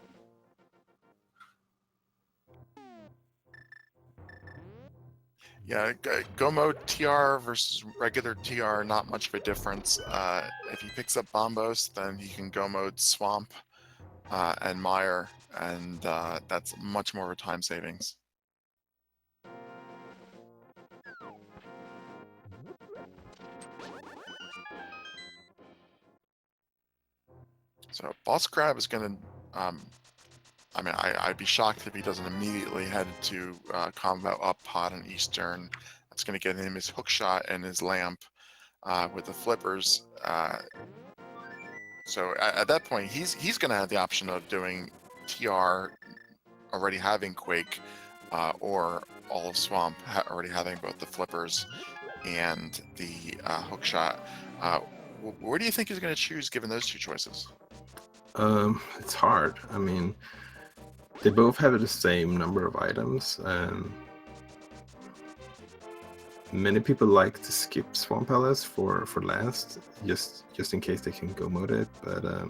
Yeah, go mode TR versus regular TR, not much of a difference. If he picks up Bombos, then he can go mode Swamp and Mire, and that's much more of a time savings. So BossCrab is going to, I'd be shocked if he doesn't immediately head to combo up pod and Eastern. That's going to get him his hookshot and his lamp with the flippers. So at that point, he's going to have the option of doing TR, already having Quake, or all of Swamp already having both the flippers and the hookshot. Where do you think he's going to choose given those two choices? It's hard. I mean, they both have the same number of items. Many people like to skip Swamp Palace for last, just in case they can go mode it. But at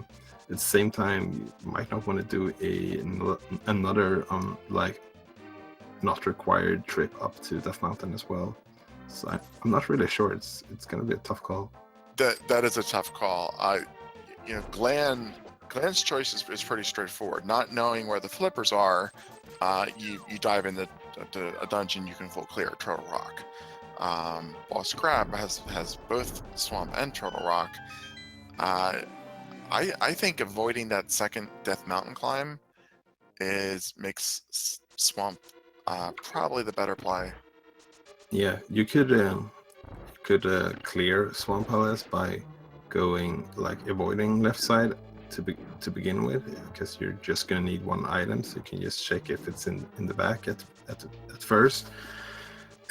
the same time, you might not want to do another like not required trip up to Death Mountain as well. So I'm not really sure. It's gonna be a tough call. That is a tough call. Glan's choice is pretty straightforward. Not knowing where the flippers are, you dive into a dungeon you can full clear, Turtle Rock. BossCrab has both Swamp and Turtle Rock. I think avoiding that second Death Mountain climb makes Swamp probably the better play. Yeah, you could clear Swamp Palace by going avoiding left side to begin with, because you're just gonna need one item, so you can just check if it's in the back at first,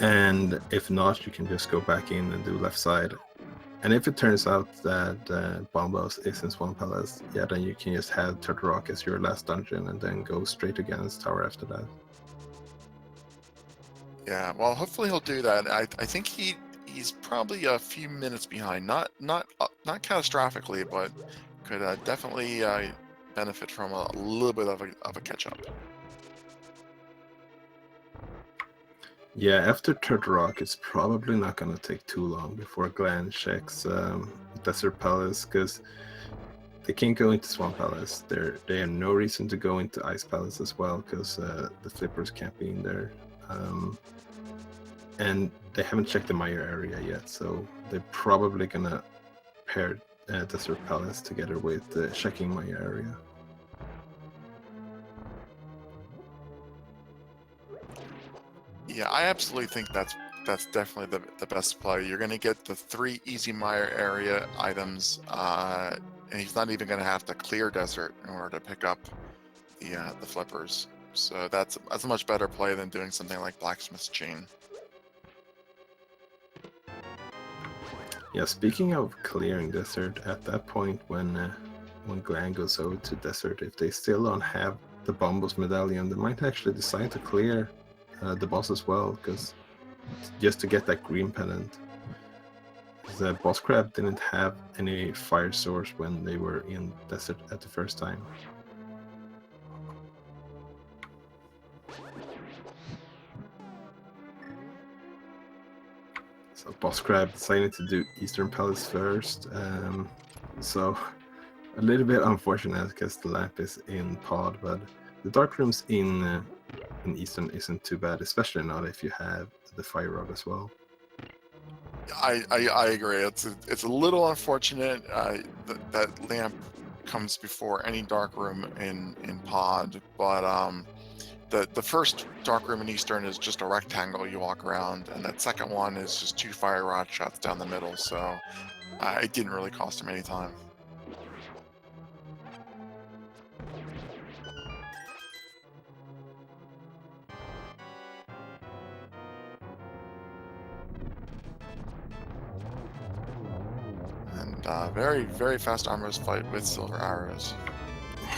and if not, you can just go back in and do left side. And if it turns out that Bombos is in Swamp Palace, yeah, then you can just have Turtle Rock as your last dungeon and then go straight against Tower after that. Yeah, well, hopefully he'll do that. I think he's probably a few minutes behind, not catastrophically, but could definitely benefit from a little bit of a catch up. Yeah, after Turtle Rock, it's probably not going to take too long before Glan checks Desert Palace, because they can't go into Swamp Palace. They have no reason to go into Ice Palace as well, because the flippers can't be in there. And they haven't checked the Mire area yet, so they're probably gonna pair Desert Palace together with checking Mire area. Yeah, I absolutely think that's definitely the best play. You're going to get the 3 easy Mire area items, and he's not even going to have to clear desert in order to pick up the flippers. So that's a much better play than doing something like Blacksmith's Chain. Yeah, speaking of clearing desert, at that point when Glan goes over to desert, if they still don't have the Bombos medallion, they might actually decide to clear the boss as well, because just to get that green pendant. The BossCrab didn't have any fire source when they were in desert at the first time. So BossCrab decided to do Eastern Palace first. So a little bit unfortunate because the lamp is in pod, but the dark rooms in Eastern isn't too bad, especially not if you have the fire rod as well. I agree. It's a little unfortunate that lamp comes before any dark room in pod, but the first dark room in Eastern is just a rectangle you walk around, and that second one is just 2 fire rod shots down the middle. So it didn't really cost him any time. And very fast armors fight with silver arrows.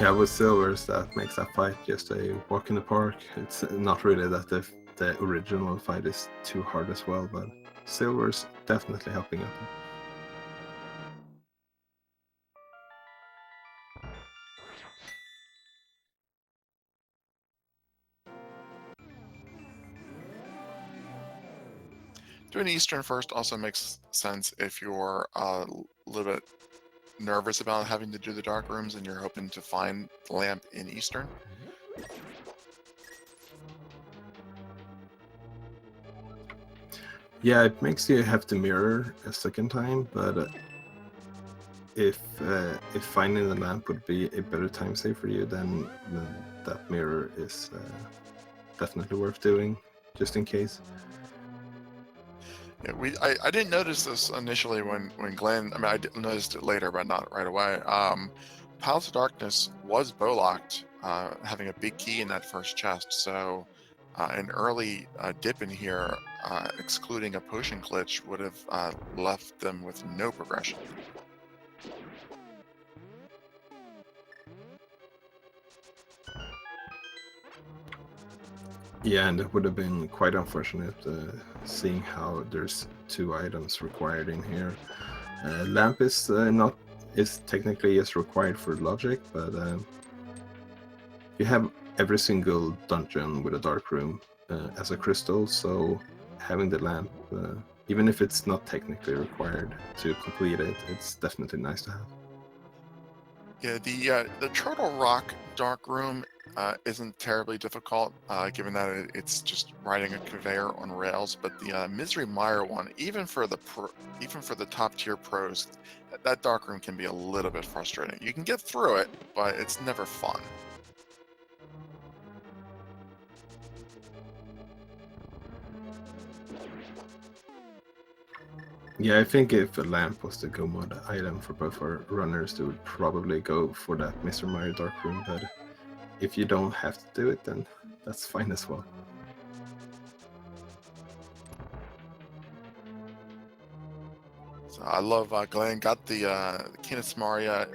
Yeah, with silvers, that makes that fight just a walk in the park. It's not really that the original fight is too hard as well, but silver's definitely helping out. Doing Eastern first also makes sense if you're a little bit nervous about having to do the dark rooms and you're hoping to find the lamp in Eastern. Yeah, it makes you have to mirror a second time, but if finding the lamp would be a better time save for you, then that mirror is definitely worth doing, just in case. Yeah, I didn't notice this initially when Glenn. I mean, I noticed it later, but not right away. Palace of Darkness was bow-locked, having a big key in that first chest. So an early dip in here, excluding a potion glitch, would have left them with no progression. Yeah, and it would have been quite unfortunate seeing how there's 2 items required in here. Lamp is technically required for logic, but you have every single dungeon with a dark room as a crystal, so having the lamp, even if it's not technically required to complete it, it's definitely nice to have. Yeah, the Turtle Rock dark room isn't terribly difficult, given that it's just riding a conveyor on rails. But the Misery Mire one, even for the top tier pros, that dark room can be a little bit frustrating. You can get through it, but it's never fun. Yeah, I think if a lamp was the go mod item for both our runners, they would probably go for that Mr. Mario Dark Room, but if you don't have to do it, then that's fine as well. So I love Glenn got the Canis Maria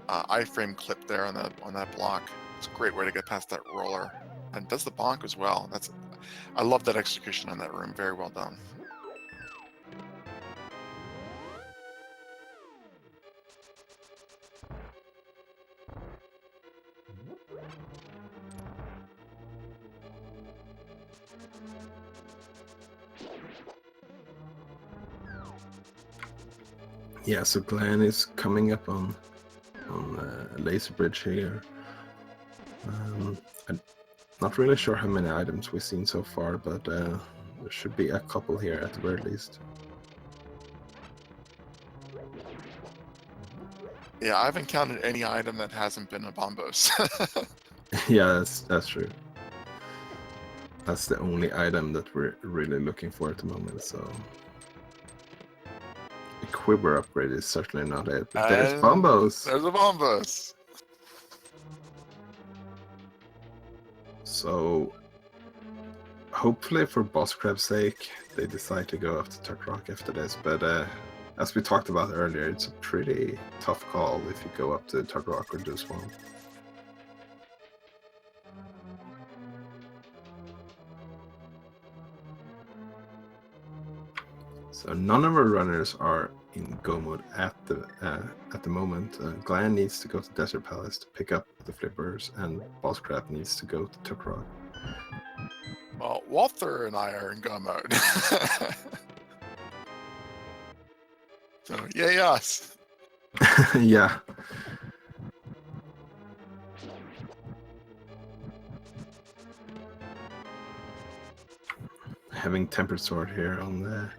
iframe clip there on that block. It's a great way to get past that roller, and does the bonk as well. I love that execution on that room. Very well done. Yeah, so Glan is coming up on laser bridge here. I'm not really sure how many items we've seen so far, but there should be a couple here at the very least. Yeah, I haven't counted any item that hasn't been a bombos. Yeah, that's true. That's the only item that we're really looking for at the moment, so... A quiver upgrade is certainly not it, but there's bombos! There's a bombos! So... Hopefully for BossCrab's sake, they decide to go after Turtle Rock after this, but as we talked about earlier, it's a pretty tough call if you go up to Turtle Rock or do Swamp. So none of our runners are in go mode at the moment. Glan needs to go to Desert Palace to pick up the flippers, and BossCrab needs to go to Turtle Rock. Well, Walter and I are in go mode. So, yay us! Yeah. Having Tempered Sword here on the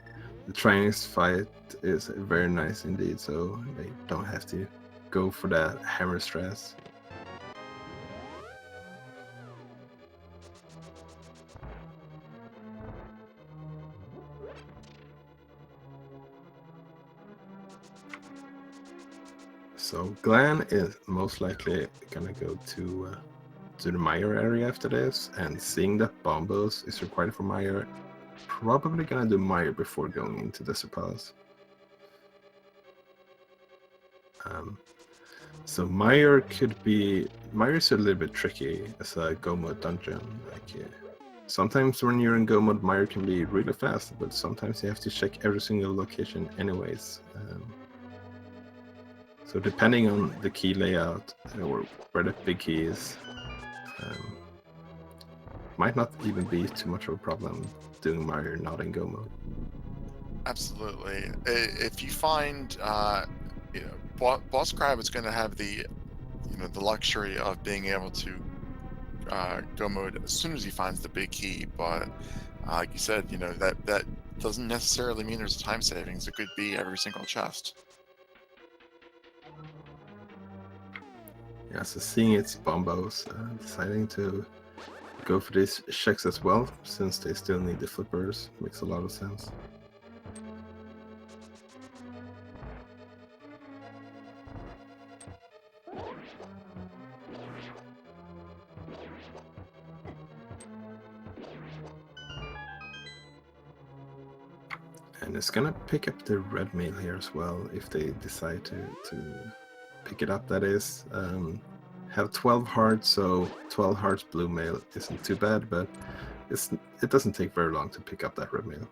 Training's fight is very nice indeed, so they don't have to go for that hammer stress. So Glan is most likely gonna go to the Meyer area after this, and seeing that Bombos is required for Meyer, probably gonna do Meyer before going into Desert Palace. So Meyer is a little bit tricky as a go mode dungeon. Like sometimes when you're in go mode, Meyer can be really fast, but sometimes you have to check every single location anyways. So depending on the key layout or where the big key is, might not even be too much of a problem doing Meyer not in go mode. Absolutely. If you find, BossCrab is going to have the luxury of being able to go mode as soon as he finds the big key, but like you said, that doesn't necessarily mean there's a time savings. It could be every single chest. Yeah, so seeing its Bombos, deciding to go for these checks as well, since they still need the flippers, makes a lot of sense. And it's gonna pick up the red mail here as well, if they decide to pick it up, that is. Have 12 hearts, so 12 hearts blue mail isn't too bad, but it doesn't take very long to pick up that red mail.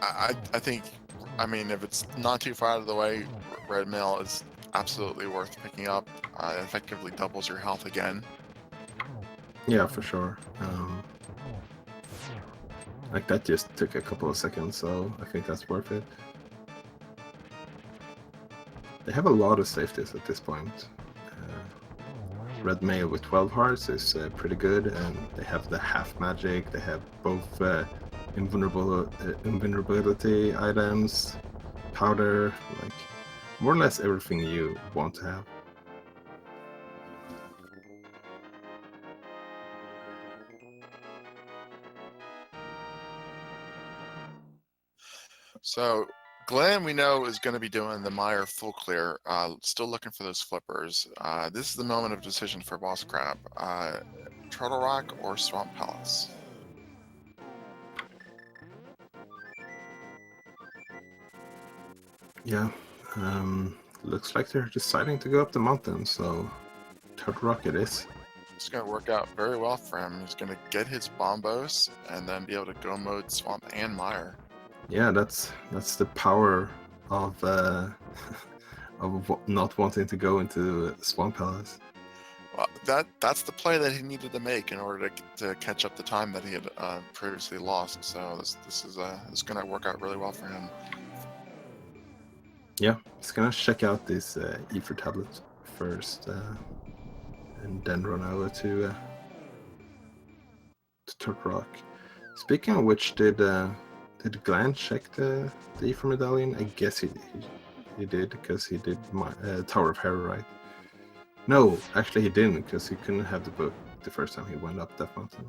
I think, if it's not too far out of the way, red mail is absolutely worth picking up. It effectively doubles your health again. Yeah, for sure. Like that just took a couple of seconds, so I think that's worth it. They have a lot of safeties at this point. Red mail with 12 hearts is pretty good, and they have the half magic, they have both invulnerability items, powder, like more or less everything you want to have. So Glan, we know, is going to be doing the Meyer full clear, still looking for those flippers. This is the moment of decision for BossCrab. Turtle Rock or Swamp Palace? Yeah, looks like they're deciding to go up the mountain, so Turtle Rock it is. It's going to work out very well for him. He's going to get his Bombos and then be able to go mode Swamp and Meyer. Yeah, that's the power of of not wanting to go into Swamp Palace. Well, that's the play that he needed to make in order to catch up the time that he had previously lost. So this is going to work out really well for him. Yeah, he's gonna check out this ether tablet first, and then run over to Turtle Rock. Speaking of which, did Glan check the ether medallion? I guess he did, because he did my Tower of Hera, right? No, actually he didn't, because he couldn't have the book the first time he went up that mountain.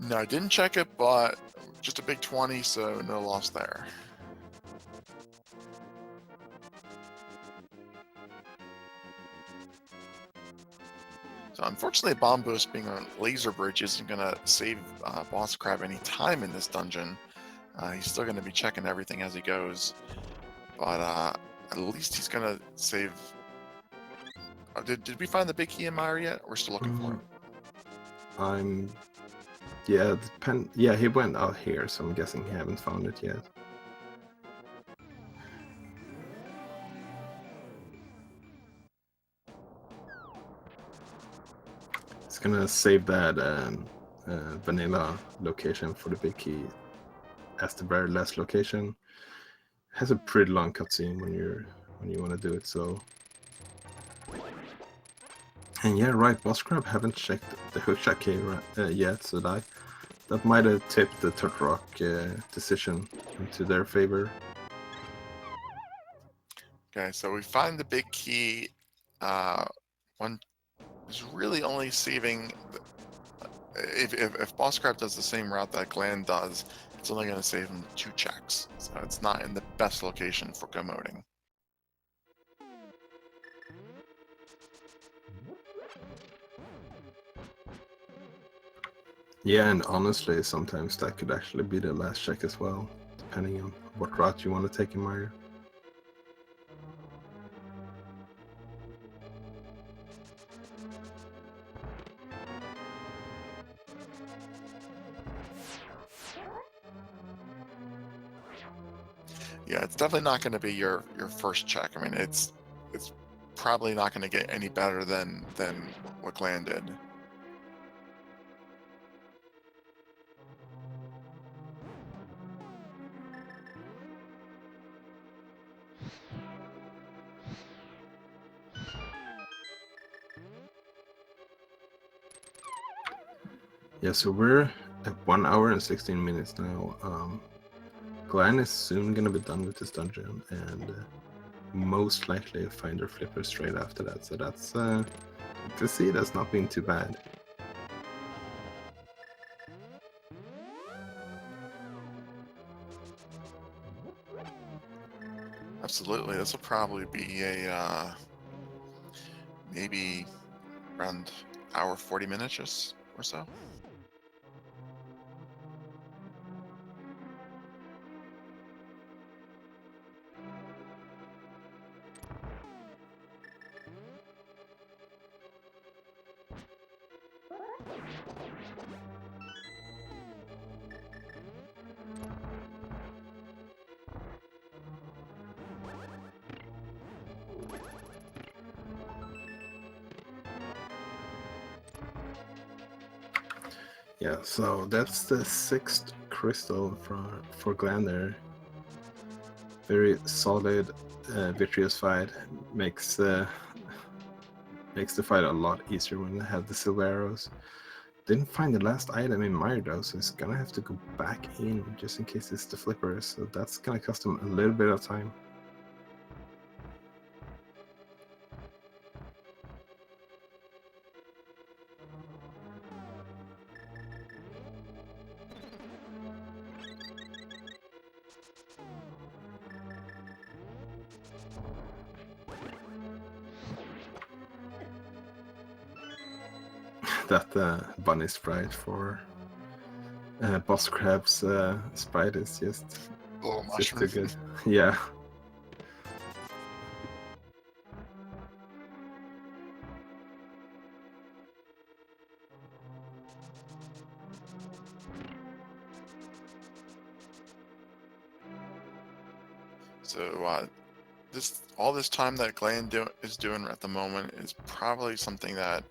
No, I didn't check it, but just a big 20, so no loss there. So unfortunately, Bomb Boost being on Laser Bridge isn't going to save BossCrab any time in this dungeon. He's still going to be checking everything as he goes, but at least he's going to save. Did we find the big key in Meyer yet? We're still looking for him. Yeah, he went out here, so I'm guessing he haven't found it yet. It's gonna save that vanilla location for the big key as the very last location. Has a pretty long cutscene when you want to do it. So, and yeah, right, BossCrab haven't checked the hookshot key yet, so that might have tipped the Turtle Rock decision into their favor. Okay, so we find the big key. One is really only saving. If BossCrab does the same route that Glan does, it's only going to save him 2 checks. So it's not in the best location for commoding. Yeah, and honestly, sometimes that could actually be the last check as well, depending on what route you want to take in Mario. Yeah, it's definitely not going to be your first check. I mean, it's probably not going to get any better than what Glan did. Yeah, so we're at 1 hour and 16 minutes now. Glan is soon gonna be done with this dungeon, and most likely find their flipper straight after that. So that's to see that's not been too bad. Absolutely, this will probably be a maybe around hour 40 minutes or so. Yeah, so that's the 6th crystal for Glan there. Very solid, vitreous fight. Makes the fight a lot easier when they have the silver arrows. Didn't find the last item in Meyer though, so he's gonna have to go back in just in case it's the flipper. So that's gonna cost him a little bit of time. That bunny sprite for BossCrab's sprite is just too good. Yeah. So all this time that Glan is doing at the moment is probably something that,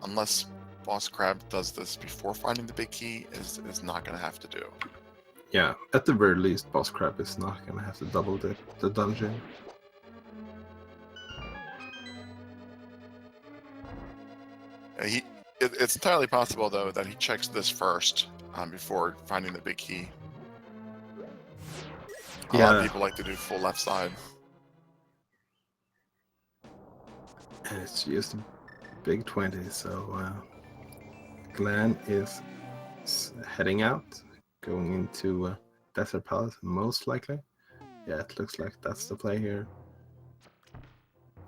unless BossCrab does this before finding the big key, is not going to have to do. Yeah, at the very least, BossCrab is not gonna have to double dip the dungeon. It's entirely possible though that he checks this first before finding the big key. A lot of people like to do full left side. And it's just a big 20, so Glan is heading out, going into Desert Palace, most likely. Yeah, it looks like that's the play here.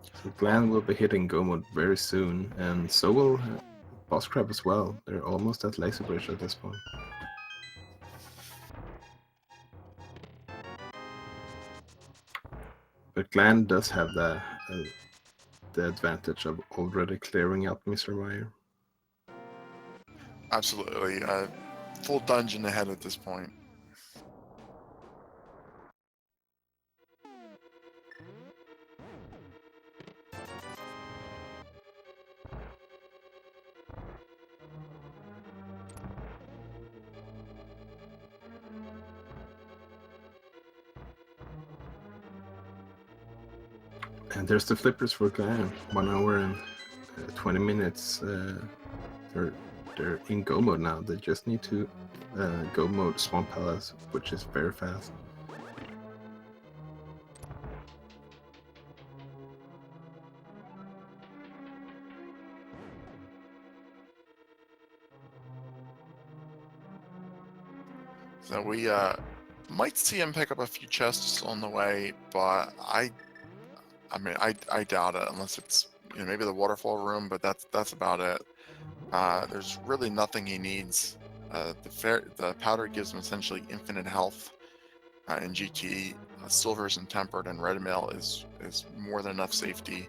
So Glan will be hitting Go mode very soon, and so will BossCrab as well. They're almost at Laser Bridge at this point. But Glan does have the advantage of already clearing out Mr. Meyer. Absolutely. Full dungeon ahead at this point. And there's the flippers for Glan. 1 hour and 20 minutes. They're in Go mode now. They just need to Go mode Swamp Palace, which is very fast. So we might see him pick up a few chests on the way, but I doubt it unless it's maybe the waterfall room, but that's about it. There's really nothing he needs. The powder gives him essentially infinite health in GT. Silver's and tempered and red mail is more than enough safety.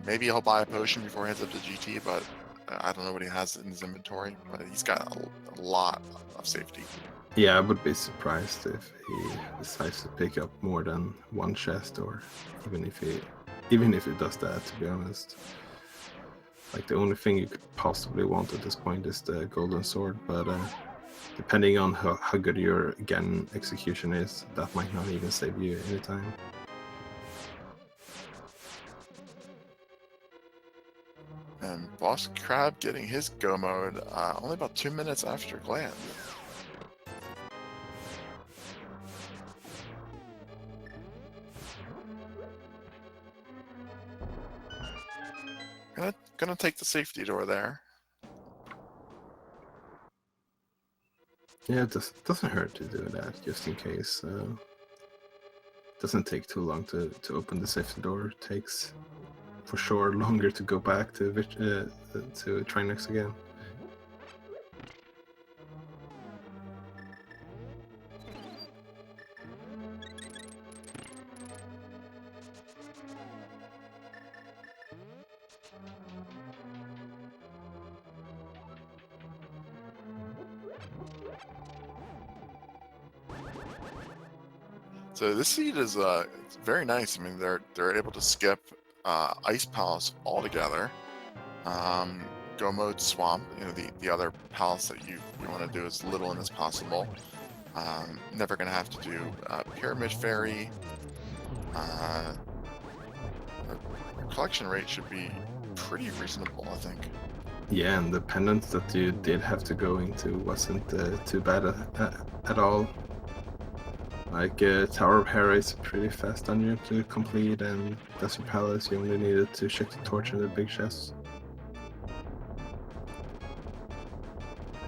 Maybe he'll buy a potion before he heads up to GT, but I don't know what he has in his inventory. But he's got a lot of safety. Yeah, I would be surprised if he decides to pick up more than one chest, or even if he does that, to be honest. Like, the only thing you could possibly want at this point is the golden sword, but depending on how good your Glan execution is, that might not even save you any time. And BossCrab getting his go mode only about 2 minutes after Glan. Gonna take the safety door there. Yeah, it doesn't hurt to do that, just in case. Doesn't take too long to open the safety door. It takes, for sure, longer to go back to Trinex again. So this seed is it's very nice. I mean, they're able to skip Ice Palace altogether. Go mode Swamp. The other palace that you want to do as little in as possible. Never gonna have to do Pyramid Fairy. The collection rate should be pretty reasonable, I think. Yeah, and the pendant that you did have to go into wasn't too bad at all. Like, Tower of Hera is a pretty fast dungeon to complete, and Desert Palace, you only needed to check the torch in the big chest.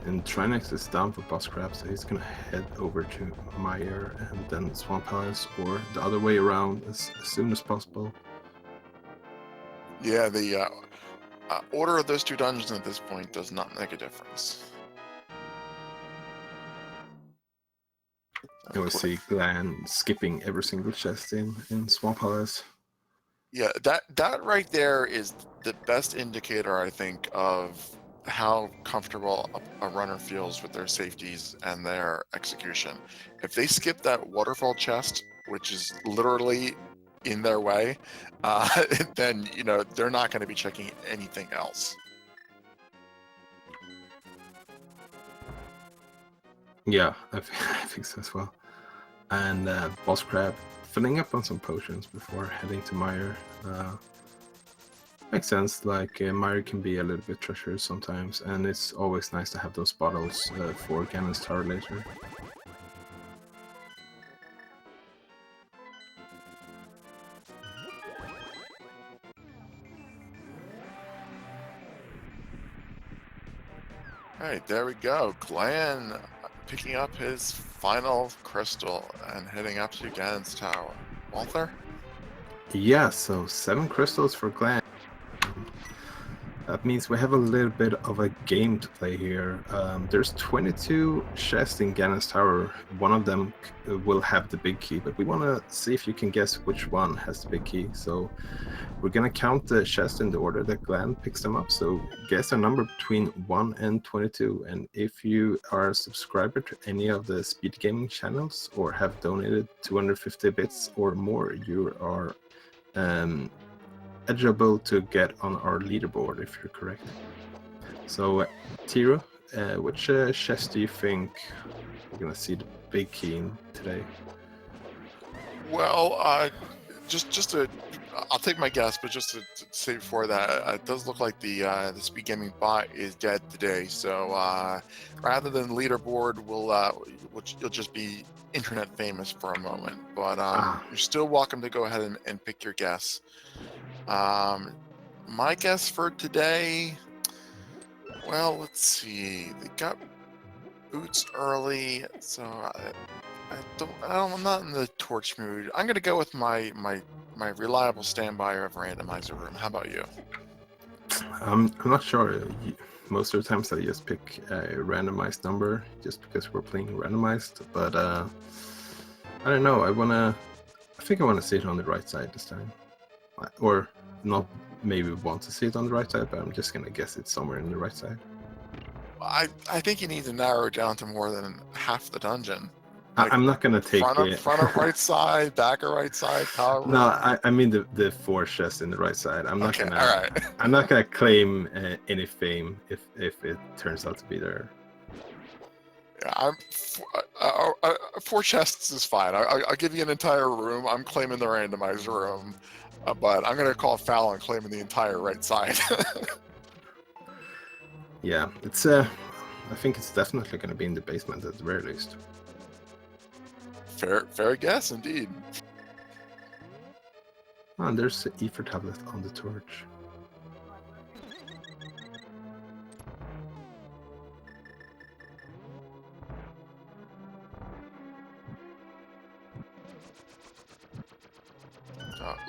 And Trinex is down for BossCrab, so he's gonna head over to Meyer and then Swamp Palace, or the other way around as soon as possible. Yeah, the order of those two dungeons at this point does not make a difference. And we see Glan skipping every single chest in Swamp Palace. Yeah, that right there is the best indicator, I think, of how comfortable a runner feels with their safeties and their execution. If they skip that waterfall chest which is literally in their way, then they're not going to be checking anything else. Yeah, I think so as well. And BossCrab filling up on some potions before heading to Meyer. Makes sense, like Meyer can be a little bit treacherous sometimes, and it's always nice to have those bottles for Ganon's Tower later. Alright, there we go. Glan picking up his final crystal and heading up to Ganon's Tower. Walther? Yeah, so 7 crystals for Glan. That means we have a little bit of a game to play here. There's 22 chests in Ganon's Tower. One of them will have the big key, but we want to see if you can guess which one has the big key. So we're going to count the chests in the order that Glan picks them up. So guess a number between 1 and 22. And if you are a subscriber to any of the speed gaming channels or have donated 250 bits or more, you are eligible to get on our leaderboard if you're correct. So, Tiro, which chest do you think we're gonna see the big key in today? Well, I'll take my guess, but just to say before that, it does look like the speed gaming bot is dead today. So rather than leaderboard, you'll just be internet famous for a moment. But you're still welcome to go ahead and pick your guess. My guess for today, well, let's see. They got boots early, so I'm not in the torch mood. I'm gonna go with my reliable standby of Randomizer room. How about you? I'm not sure. Most of the times I just pick a randomized number just because we're playing randomized, but I don't know. I think I wanna see it on the right side this time, or not. Maybe want to see it on the right side, but I'm just gonna guess it's somewhere in the right side. I think you need to narrow it down to more than half the dungeon. Like I'm not gonna take front of right side, back of right side, power. No, I mean the 4 chests in the right side. I'm not Okay, gonna. all right. I'm not gonna claim any fame if it turns out to be there. Yeah, 4 chests is fine. I'll give you an entire room. I'm claiming the randomizer room, but I'm gonna call foul on claiming the entire right side. Yeah, it's I think it's definitely gonna be in the basement at the very least. Fair guess, indeed. Oh, and there's the ether tablet on the torch.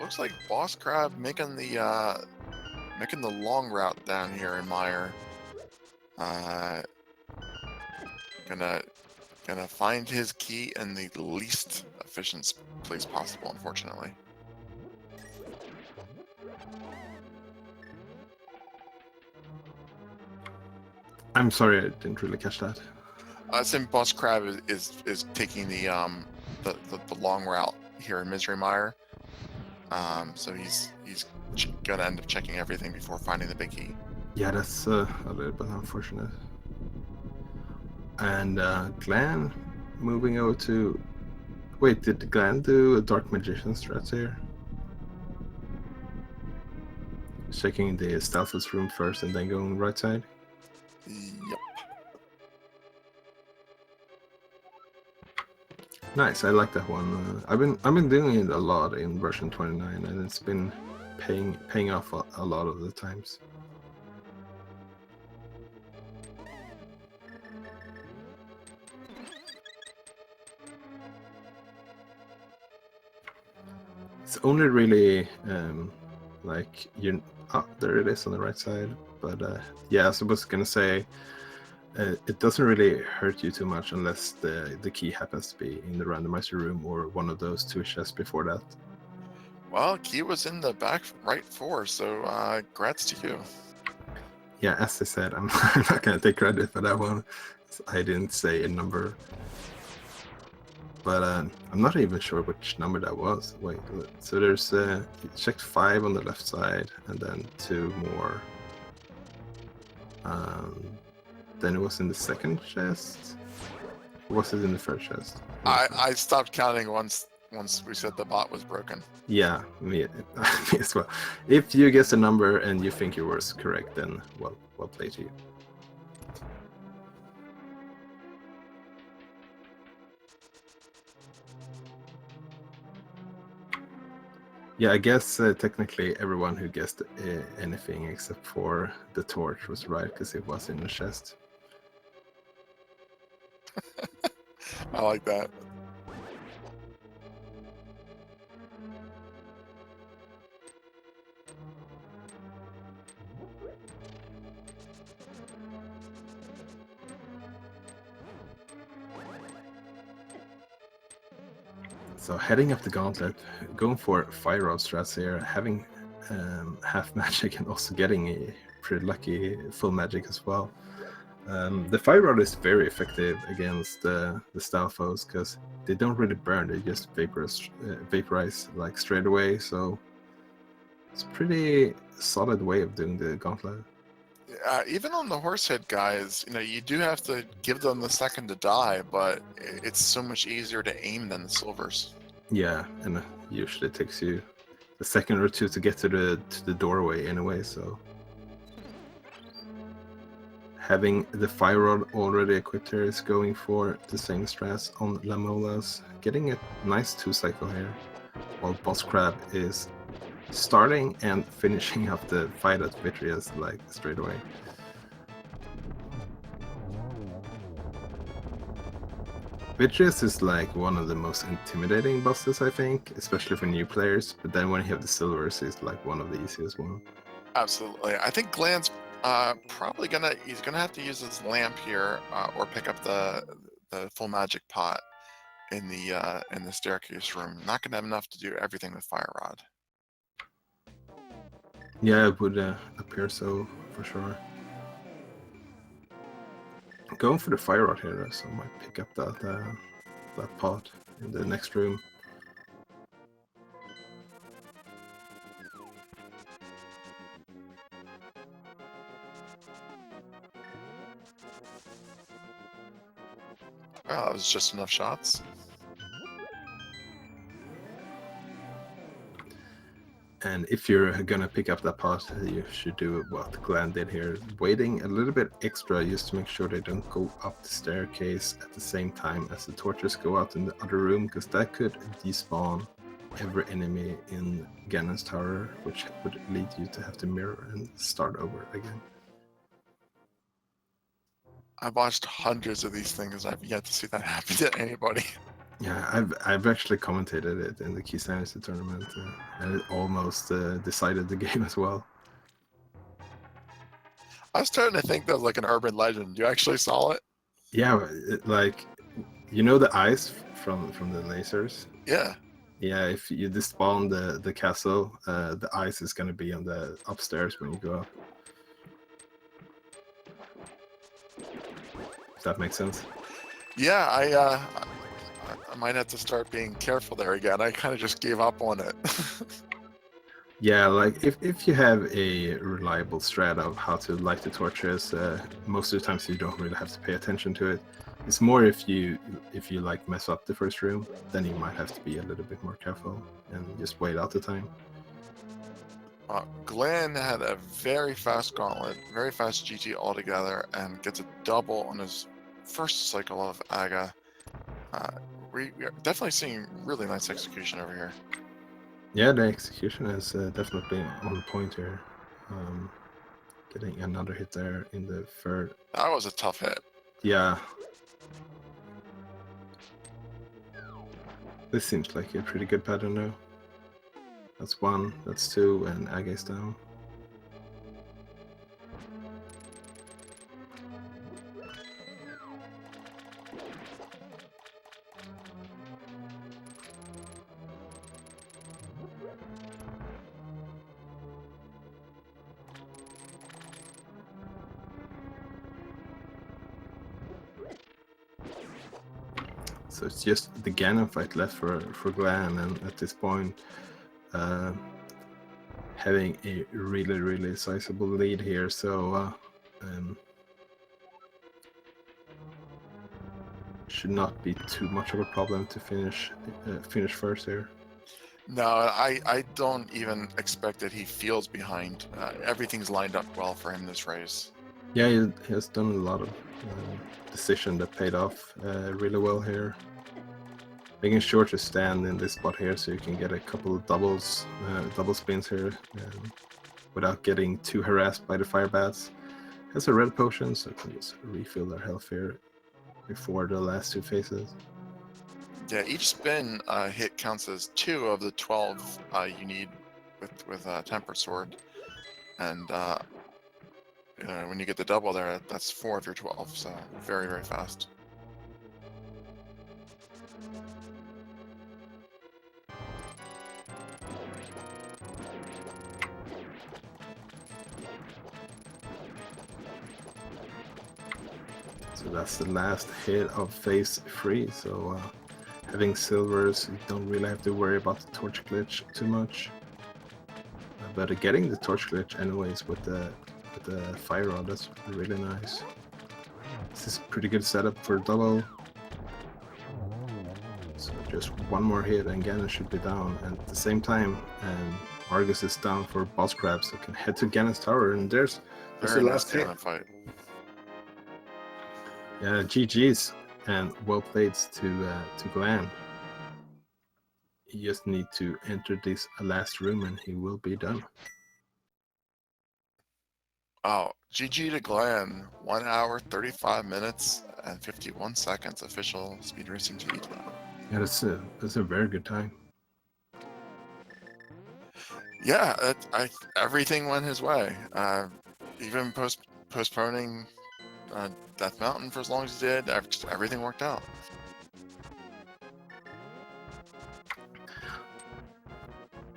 Looks like BossCrab making the long route down here in Meyer. Gonna find his key in the least efficient place possible, unfortunately. I'm sorry, I didn't really catch that. Since BossCrab is taking the long route here in Misery Mire, so he's gonna end up checking everything before finding the big key. Yeah, that's a little bit unfortunate. And Glan moving over to. Wait, did Glan do a Dark Magician strat here? Checking the Stealthus room first and then going right side? Yep. Nice, I like that one. I've been doing it a lot in version 29, and it's been paying off a lot of the times. It's only really like you. Oh, there it is on the right side. But yeah, I was gonna say it doesn't really hurt you too much unless the key happens to be in the randomizer room or one of those 2 chests before that. Well, key was in the back right 4, so congrats to you. Yeah, as I said, I'm not gonna take credit for that one. I didn't say a number. but I'm not even sure which number that was. Wait, so there's checked 5 on the left side, and then 2 more. Then it was in the second chest. Or was it in the first chest? I stopped counting once we said the bot was broken. Yeah, me as well. If you guess a number and you think yours correct, then well played to you. Yeah, I guess technically everyone who guessed anything except for the torch was right, because it was in the chest. I like that. So heading up the gauntlet, going for fire rod strats here, having half magic and also getting a pretty lucky full magic as well. The fire rod is very effective against the Stalfos because they don't really burn; they just vaporize like straight away. So it's a pretty solid way of doing the gauntlet. Even on the horsehead guys, you do have to give them the second to die, but it's so much easier to aim than the silvers. Yeah, and usually it takes you a second or two to get to the doorway anyway. So having the fire rod already equipped here is going for the same strats on Lamolas, getting a nice 2-cycle here, while BossCrab is starting and finishing up the fight at Vitreous like straight away. Vitreous is like one of the most intimidating bosses, I think, especially for new players, but then when you have the silvers, it's like one of the easiest ones. Absolutely. I think Glan's probably he's gonna have to use his lamp here, or pick up the full magic pot in the staircase room. Not gonna have enough to do everything with fire rod. Yeah, it would appear so for sure. Going for the fire rod here, so I might pick up that pot in the next room. Well, that was just enough shots. And if you're gonna pick up that pot, you should do what Glan did here, waiting a little bit extra just to make sure they don't go up the staircase at the same time as the torches go out in the other room, because that could despawn every enemy in Ganon's tower, which would lead you to have to mirror and start over again. I've watched hundreds of these things. I've yet to see that happen to anybody. Yeah, I've actually commentated it in the Key Sanity tournament, and it almost decided the game as well. I was starting to think that was like an urban legend. You actually saw it? Yeah, like, you know the ice from the lasers? Yeah. Yeah, if you despawn the castle, the ice is gonna be on the upstairs when you go up. If that makes sense. Yeah, I might have to start being careful there again. I kind of just gave up on it. Yeah, like if you have a reliable strat of how to light the torches, most of the times you don't really have to pay attention to it. It's more if you like mess up the first room, then you might have to be a little bit more careful and just wait out the time. Glan had a very fast gauntlet, very fast GT altogether, and gets a double on his first cycle of Aga. We are definitely seeing really nice execution over here. Yeah, the execution is definitely on point here. Getting another hit there in the third. That was a tough hit. Yeah. This seems like a pretty good pattern now. That's 1, that's 2, and Aga's down. So it's just the Ganon fight left for Glan, and at this point, having a really sizable lead here. So should not be too much of a problem to finish first here. No, I don't even expect that he feels behind. Everything's lined up well for him this race. Yeah, he has done a lot of decision that paid off really well here. Making sure to stand in this spot here so you can get a couple of double spins here without getting too harassed by the fire bats. Has a red potion, so can just refill their health here before the last two phases. Yeah, each spin hit counts as 2 of the 12 you need with Temper Sword, and when you get the double there, that's 4 of your 12. So very fast. So that's the last hit of phase 3. So having silvers, you don't really have to worry about the torch glitch too much. But getting the torch glitch anyways with the fire rod, that's really nice. This is a pretty good setup for double. So just one more hit and Ganon should be down. And at the same time, Argus is down for BossCrab, so can head to Ganon's tower, and there's the last hit. Fight. Yeah, GG's and well played to Glan. You just need to enter this last room and he will be done. Oh, GG to Glan. 1 hour, 35 minutes, and 51 seconds official speed racing GG. Yeah, that's a very good time. Yeah, everything went his way. Even postponing Death Mountain for as long as he did, everything worked out.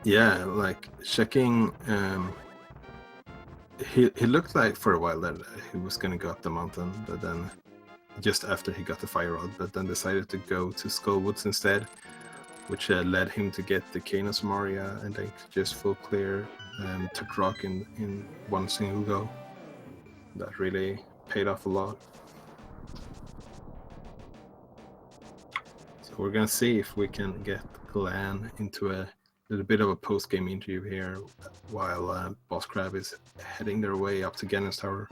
Yeah, like checking. He looked like for a while that he was gonna go up the mountain, but then just after he got the fire rod, but then decided to go to Skullwoods instead, which led him to get the Canos Moria and then just full clear and took rock in one single go. That really paid off a lot. So we're gonna see if we can get Glan into a little bit of a post-game interview here while BossCrab is heading their way up to Ganon's tower.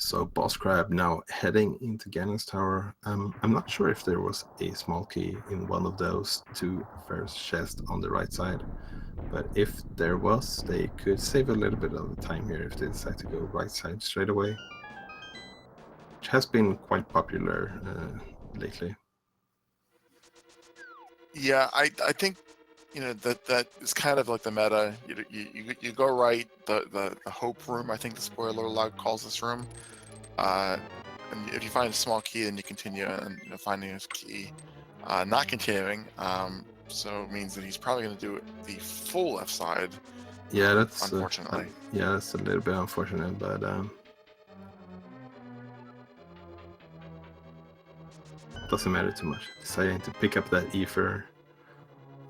So BossCrab now heading into Ganon's tower. I'm not sure if there was a small key in one of those two first chests on the right side, but if there was, they could save a little bit of the time here if they decide to go right side straight away, which has been quite popular lately. Yeah, I think that is kind of like the meta. You go right. The hope room, I think the spoiler log calls this room. And if you find a small key, then you continue, and finding his key, not continuing, so it means that he's probably going to do the full left side. Yeah, that's unfortunately. Yeah, that's a little bit unfortunate, but doesn't matter too much. Deciding to pick up that ether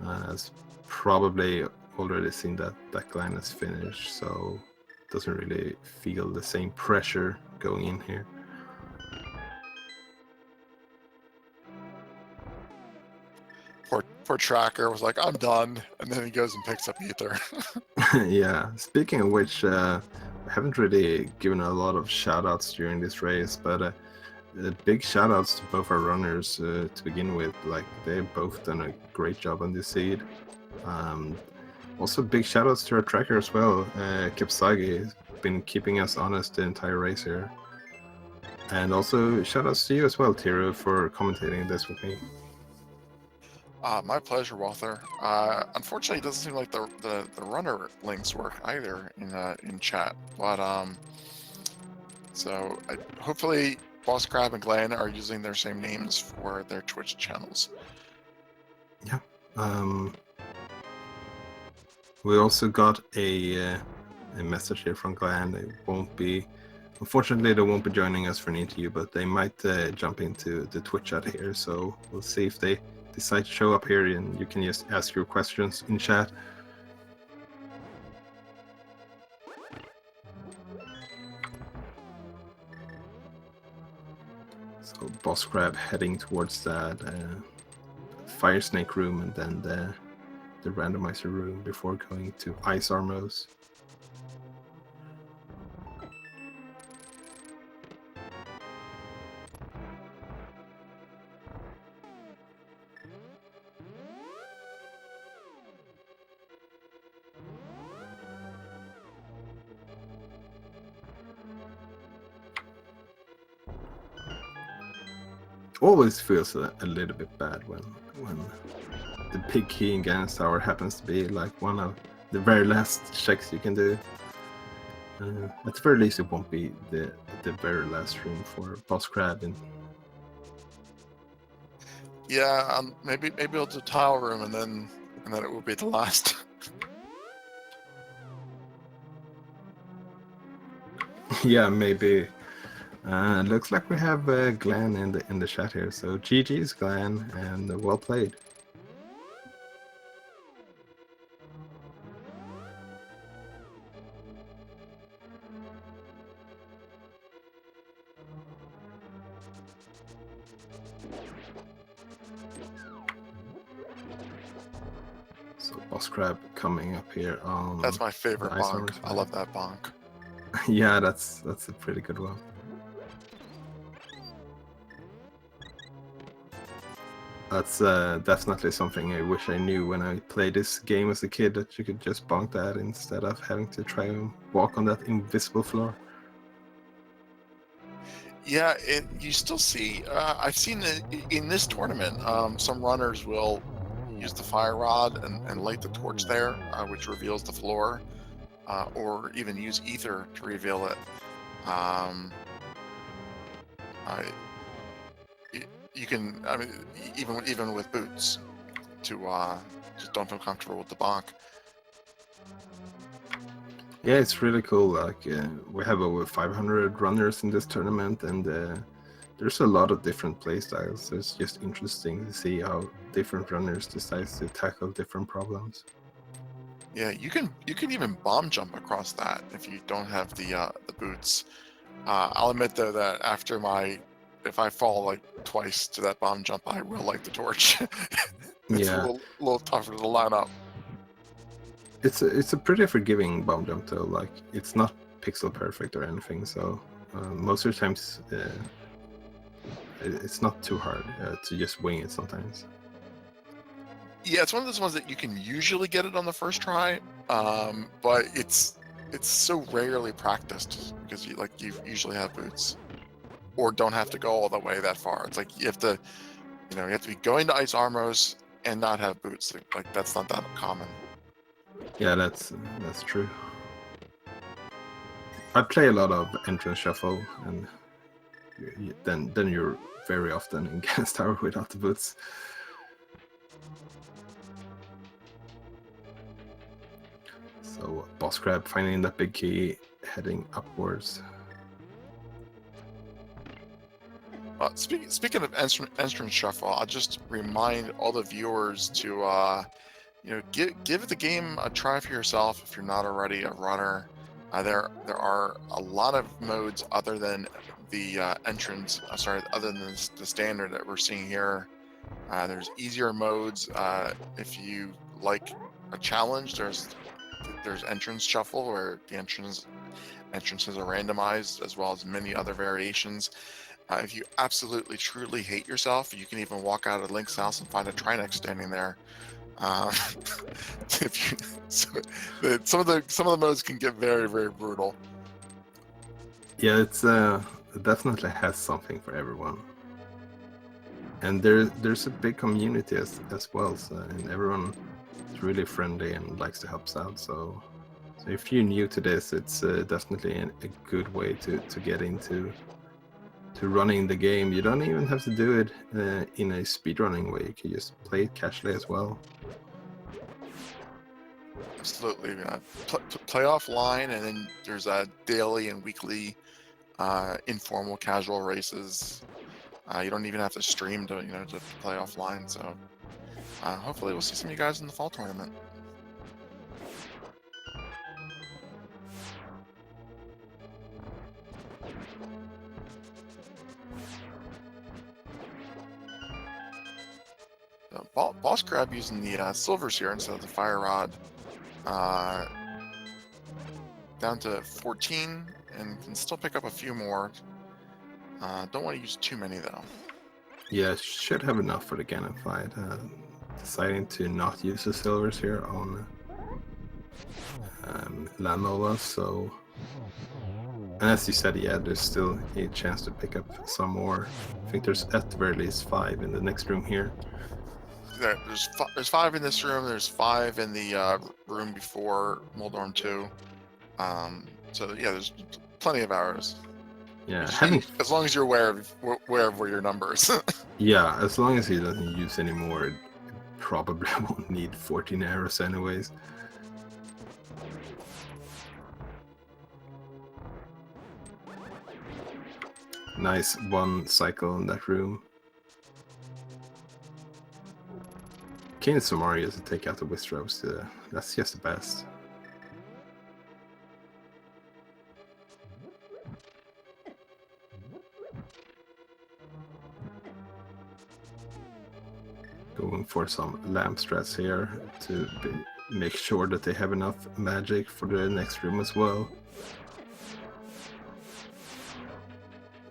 has probably already seen that Glan is finished, so doesn't really feel the same pressure going in here. Poor Tracker was like, I'm done, and then he goes and picks up ether. Yeah, speaking of which, I haven't really given a lot of shout outs during this race, but big shout outs to both our runners to begin with. Like, they've both done a great job on this seed. Also, big shout outs to our tracker as well. Kipsagi has been keeping us honest the entire race here. And also, shout outs to you as well, Tiro, for commentating this with me. My pleasure, Walther. Unfortunately, it doesn't seem like the runner links work either in chat. But so hopefully, BossCrab and Glan are using their same names for their Twitch channels. Yeah. We also got a message here from Glan. Unfortunately, they won't be joining us for an interview, but they might jump into the Twitch chat here. So we'll see if they decide to show up here, and you can just ask your questions in chat. So BossCrab heading towards that Fire Snake room and then the Randomizer room before going to Ice Armos. Always feels a little bit bad when the big key in Gans Tower happens to be like one of the very last checks you can do. At the very least, it won't be the very last room for BossCrab. Yeah, maybe it'll do tile room and then it will be the last. Yeah, maybe. Looks like we have Glan in the chat here. So GG's Glan, and well played. So BossCrab coming up here on. That's my favorite bonk. I love that bonk. Yeah, that's a pretty good one. That's definitely something I wish I knew when I played this game as a kid, that you could just bonk that instead of having to try and walk on that invisible floor. Yeah, you still see, I've seen it in this tournament, some runners will use the fire rod and light the torch there, which reveals the floor, or even use ether to reveal it. You can, I mean, even with boots, to just don't feel comfortable with the bonk. Yeah, it's really cool. Like we have over 500 runners in this tournament, and there's a lot of different playstyles. It's just interesting to see how different runners decide to tackle different problems. Yeah, you can even bomb jump across that if you don't have the boots. I'll admit though that after if I fall like twice to that bomb jump, I will light the torch. It's Yeah, a little tougher to line up. it's a pretty forgiving bomb jump though. Like, it's not pixel perfect or anything, so most of the times it's not too hard to just wing it sometimes. Yeah, it's one of those ones that you can usually get it on the first try, but it's so rarely practiced because you usually have boots, or don't have to go all the way that far. It's like you have to be going to Ice Armors and not have boots. Like that's not that common. Yeah, that's true. I play a lot of entrance shuffle, and then you're very often in Gans Tower without the boots. So BossCrab finding that big key, heading upwards. Speaking of entrance shuffle, I'll just remind all the viewers to give the game a try for yourself if you're not already a runner. There are a lot of modes other than the other than the standard that we're seeing here. There's easier modes if you like a challenge. There's entrance shuffle where the entrances are randomized, as well as many other variations. If you absolutely truly hate yourself, you can even walk out of Link's house and find a Trinex standing there. If you, some of the modes can get very, very brutal. Yeah, it definitely has something for everyone, and there's a big community as well, so, and everyone is really friendly and likes to help out. So if you're new to this, it's definitely a good way to get into running the game. You don't even have to do it in a speedrunning way. You can just play it casually as well. Absolutely. Play offline, and then there's daily and weekly informal casual races. You don't even have to stream to to play offline. So hopefully we'll see some of you guys in the fall tournament. BossCrab using the silvers here instead of the fire rod. Down to 14, and can still pick up a few more. Don't want to use too many though. Yeah, should have enough for the Ganon fight. Deciding to not use the silvers here on Lanola, so... And as you said, yeah, there's still a chance to pick up some more. I think there's at the very least 5 in the next room here. There's 5 in this room. There's 5 in the room before Moldorm 2. So yeah, there's plenty of arrows. Yeah, as long as you're aware of where your numbers. Yeah, as long as he doesn't use any more, it probably won't need 14 arrows anyways. Nice one cycle in that room. King Samaria to take out the Wistros, that's just the best. Going for some lamp strats here to make sure that they have enough magic for the next room as well.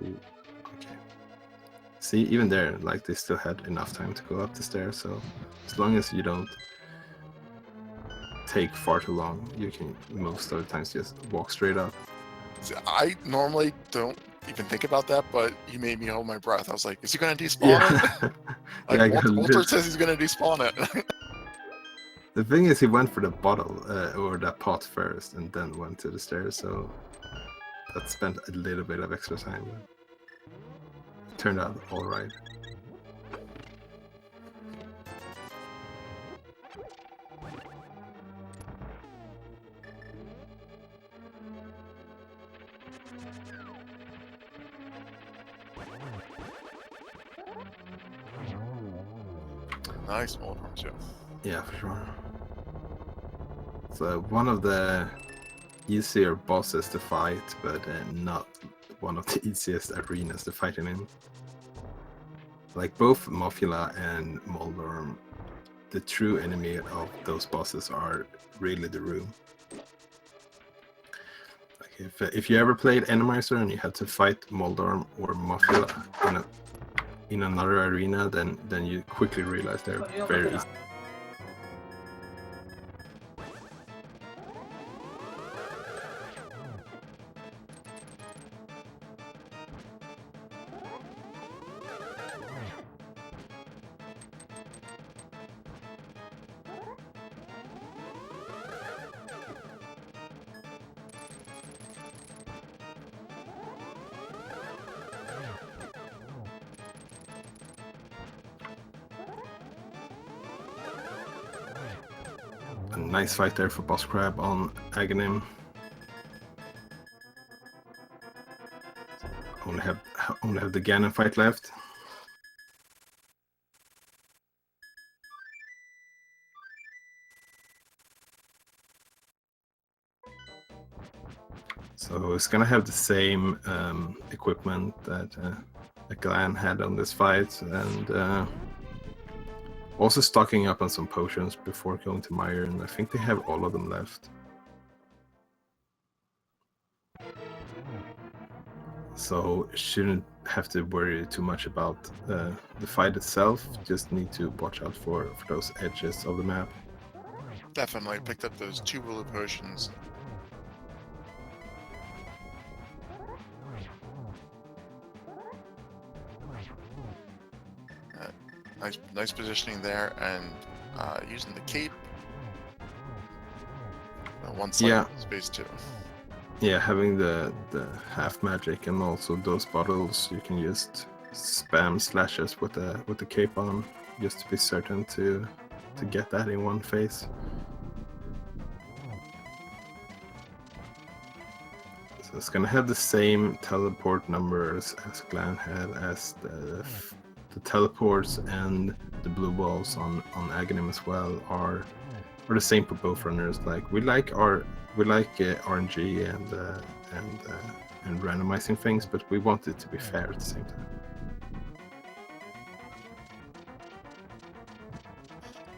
Ooh, okay. See, even there, like, they still had enough time to go up the stairs, so as long as you don't take far too long, you can most of the times just walk straight up. I normally don't even think about that, but you made me hold my breath. I was like, is he going to despawn it? Like, yeah, Walter says he's going to despawn it. The thing is, he went for the bottle, or that pot first, and then went to the stairs, so that spent a little bit of extra time. It turned out alright. Nice Moldorm too. Yeah, for sure. So one of the easier bosses to fight, but not one of the easiest arenas to fight in. Like both Mothula and Moldorm, the true enemy of those bosses are really the room. Like if you ever played Randomizer and you had to fight Moldorm or Mothula in another arena, then you quickly realize they're very easy. A nice fight there for BossCrab on Aghanim. Only have the Ganon fight left. So it's gonna have the same equipment that Glan had on this fight, and also stocking up on some potions before going to Meyer, and I think they have all of them left. So shouldn't have to worry too much about the fight itself. Just need to watch out for those edges of the map. Definitely picked up those 2 blue potions. Nice positioning there, and using the cape. One cycle space too. Yeah, having the half magic and also those bottles, you can just spam slashes with the cape on, just to be certain to get that in one phase. So it's gonna have the same teleport numbers as Glan had, as the teleports and the blue balls on Aghanim as well are the same for both runners. Like we like RNG and randomizing things, but we want it to be fair at the same time.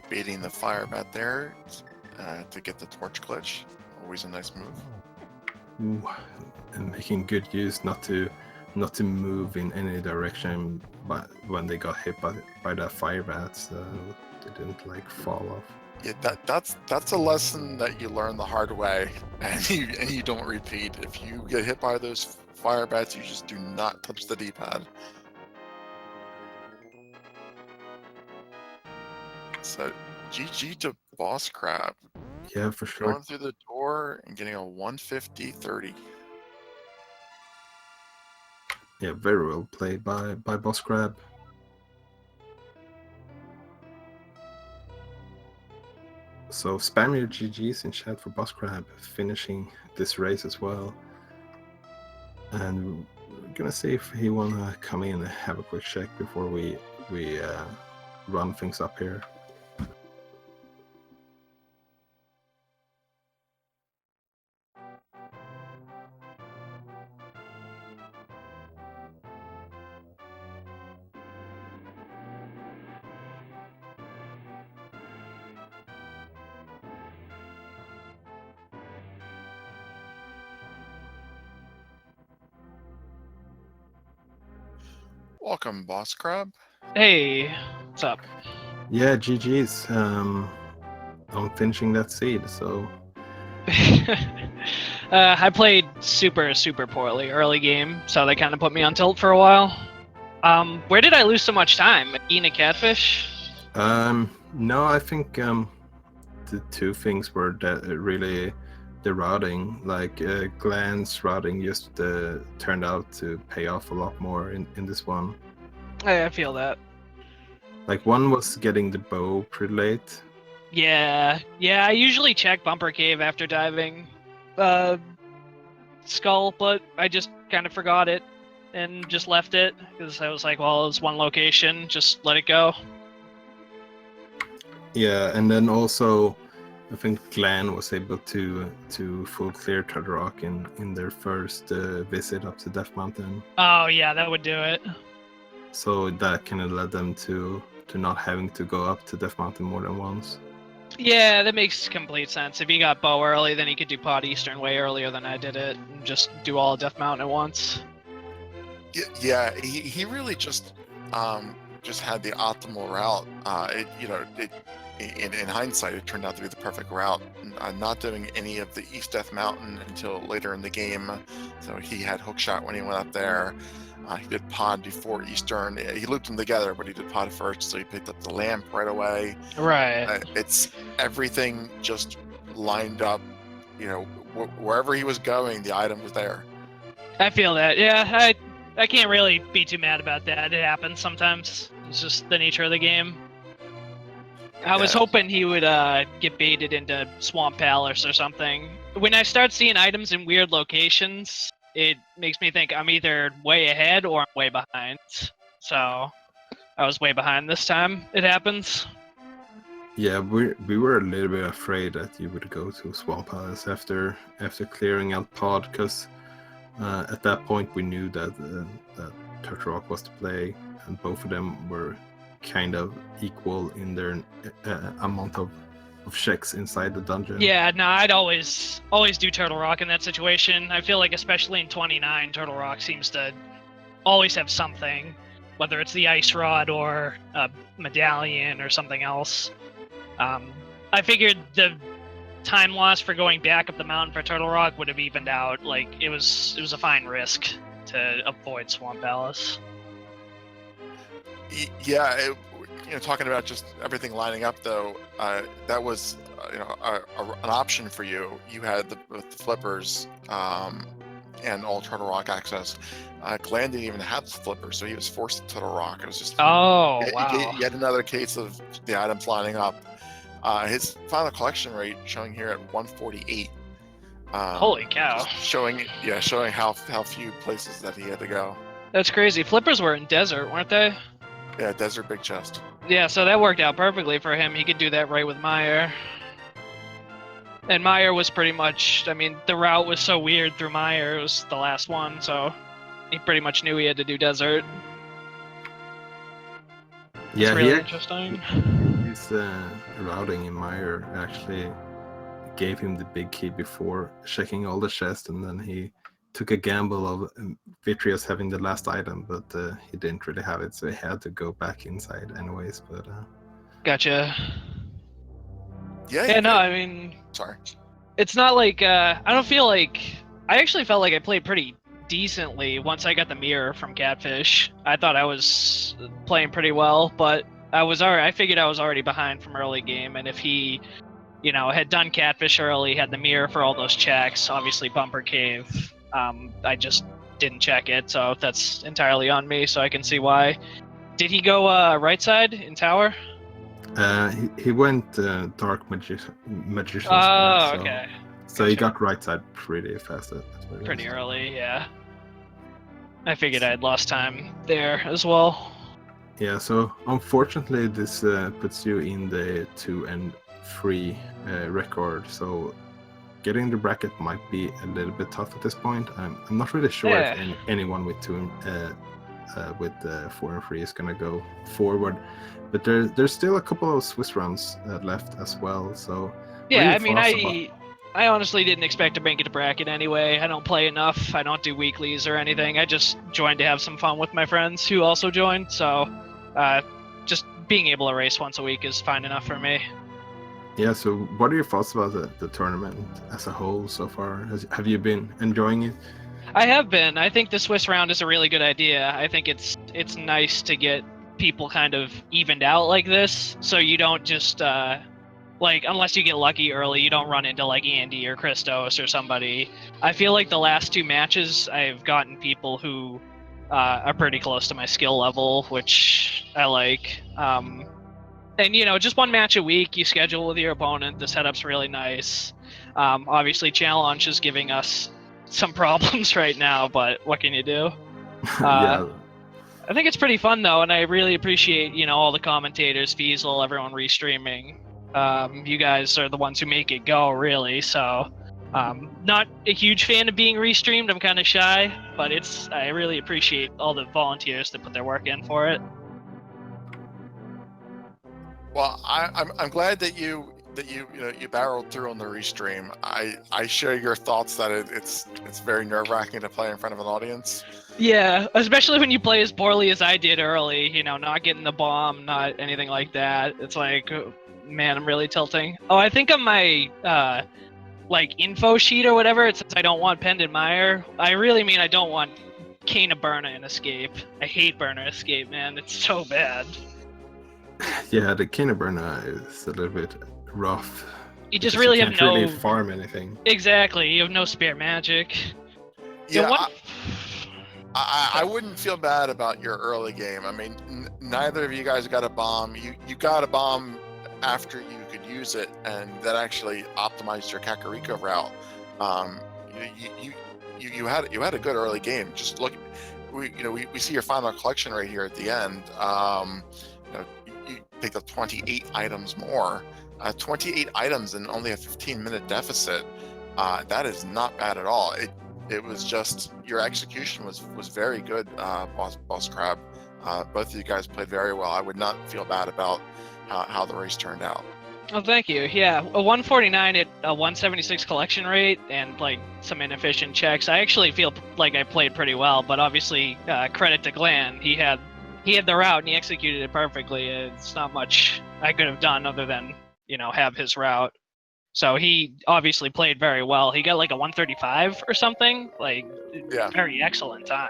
Baiting the fire bat there to get the torch glitch. Always a nice move. Ooh, and making good use not to move in any direction, but when they got hit by that fire bat, so they didn't like fall off. Yeah, that's a lesson that you learn the hard way, and you don't repeat. If you get hit by those fire bats, you just do not touch the D-pad. So GG to BossCrab. Yeah, for sure. Going through the door and getting a 150-30. Yeah, very well played by BossCrab. So spam your GGs in chat for BossCrab finishing this race as well. And we're gonna see if he wanna come in and have a quick check before we run things up here. Welcome, BossCrab. Hey, what's up? Yeah, GG's on finishing that seed. So I played super poorly early game, so they kind of put me on tilt for a while. Where did I lose so much time? Eating a catfish? no, I think the two things were really the routing. Like Glan's routing just turned out to pay off a lot more in this one. I feel that. Like one was getting the bow pretty late. Yeah, I usually check bumper cave after diving skull, but I just kind of forgot it and just left it because I was like, well, it's one location, just let it go. Yeah, and then also I think Glan was able to full clear Turtle Rock in their first visit up to Death Mountain. Oh yeah, that would do it. So that kind of led them to not having to go up to Death Mountain more than once. Yeah, that makes complete sense. If he got bow early, then he could do Pod Eastern way earlier than I did it, and just do all of Death Mountain at once. Yeah, he really just had the optimal route. In hindsight, it turned out to be the perfect route. Not doing any of the East Death Mountain until later in the game, so he had hookshot when he went up there. He did pod before Eastern. He looped them together, but he did pod first, so he picked up the lamp right away. Right. It's everything just lined up. Wherever he was going, the item was there. I feel that. Yeah, I can't really be too mad about that. It happens sometimes. It's just the nature of the game. I was hoping he would get baited into Swamp Palace or something. When I start seeing items in weird locations, it makes me think I'm either way ahead or I'm way behind. So I was way behind this time. It happens. Yeah, we were a little bit afraid that you would go to Swamp Palace after clearing out Pod, because at that point we knew that Turtle Rock was to play, and both of them were kind of equal in their amount of checks inside the dungeon. Yeah, no, I'd always do Turtle Rock in that situation. I feel like especially in 29, Turtle Rock seems to always have something, whether it's the ice rod or a medallion or something else. I figured the time loss for going back up the mountain for Turtle Rock would have evened out. Like it was a fine risk to avoid Swamp Palace. Yeah, talking about just everything lining up though, that was an option for you. You had with the flippers and all Turtle Rock access. Glan didn't even have the flippers, so he was forced to Turtle Rock. It was just wow. Yet another case of the items lining up. His final collection rate showing here at 148. Holy cow! Showing how few places that he had to go. That's crazy. Flippers were in desert, weren't they? Yeah, desert big chest. Yeah, so that worked out perfectly for him. He could do that right with Meyer. And Meyer was pretty much, I mean, the route was so weird through Meyer. It was the last one, so he pretty much knew he had to do desert. Yeah, really interesting. His routing in Meyer actually gave him the big key before checking all the chests, and then he took a gamble of Vitreous having the last item, but he didn't really have it, so he had to go back inside anyways. But Gotcha. Yeah, no, I mean, sorry. It's not like I don't feel like I actually felt like I played pretty decently once I got the mirror from Catfish. I thought I was playing pretty well, but I figured I was already behind from early game, and if he had done Catfish early, had the mirror for all those checks, obviously Bumper Cave, I just didn't check it, so that's entirely on me, so I can see why. Did he go right side in tower? He went Dark Magician's Oh, okay. So he got right side pretty fast. Pretty early, yeah. I figured I had lost time there as well. Yeah, so unfortunately this puts you in the 2 and 3 record, so getting the bracket might be a little bit tough at this point. I'm not really sure if anyone with 2 with 4 and 3 is gonna go forward, but there's still a couple of Swiss rounds left as well. So yeah, I mean, I honestly didn't expect to make it to bracket anyway. I don't play enough. I don't do weeklies or anything. I just joined to have some fun with my friends who also joined. So just being able to race once a week is fine enough for me. Yeah, so what are your thoughts about the tournament as a whole so far? Have you been enjoying it? I have been. I think the Swiss round is a really good idea. I think it's nice to get people kind of evened out like this, so you don't just unless you get lucky early, you don't run into like Andy or Christos or somebody. I feel like the last 2 matches I've gotten people who are pretty close to my skill level, which I like. And just 1 match a week you schedule with your opponent. The setup's really nice. Obviously challenge is giving us some problems right now, but what can you do? Yeah. I think it's pretty fun though, and I really appreciate all the commentators, Feasel, everyone restreaming. You guys are the ones who make it go, really. So not a huge fan of being restreamed. I'm kind of shy, but I really appreciate all the volunteers that put their work in for it. Well, I'm glad that you barreled through on the restream. I share your thoughts that it's very nerve-wracking to play in front of an audience. Yeah, especially when you play as poorly as I did early. Not getting the bomb, not anything like that. It's like, man, I'm really tilting. Oh, I think on my info sheet or whatever, it says I don't want Pendant Meyer. I really mean I don't want Kana Burner in Escape. I hate Burner Escape, man. It's so bad. Yeah, the Kana Burner is a little bit rough. You just really have no really farm anything. Exactly, you have no spare magic. Yeah, I wouldn't feel bad about your early game. I mean, neither of you guys got a bomb. You got a bomb after you could use it, and that actually optimized your Kakariko route. You had a good early game. Just look, we see your final collection right here at the end. You picked up 28 items more. 28 items in only a 15-minute deficit. That is not bad at all. It was just your execution was very good, BossCrab. Both of you guys played very well. I would not feel bad about how the race turned out. Oh, thank you. Yeah, a 149 at a 176 collection rate and like some inefficient checks. I actually feel like I played pretty well, but obviously credit to Glan. He had the route and he executed it perfectly. It's not much I could have done other than have his route. So he obviously played very well. He got like a 135 or something, like Yeah. very excellent time.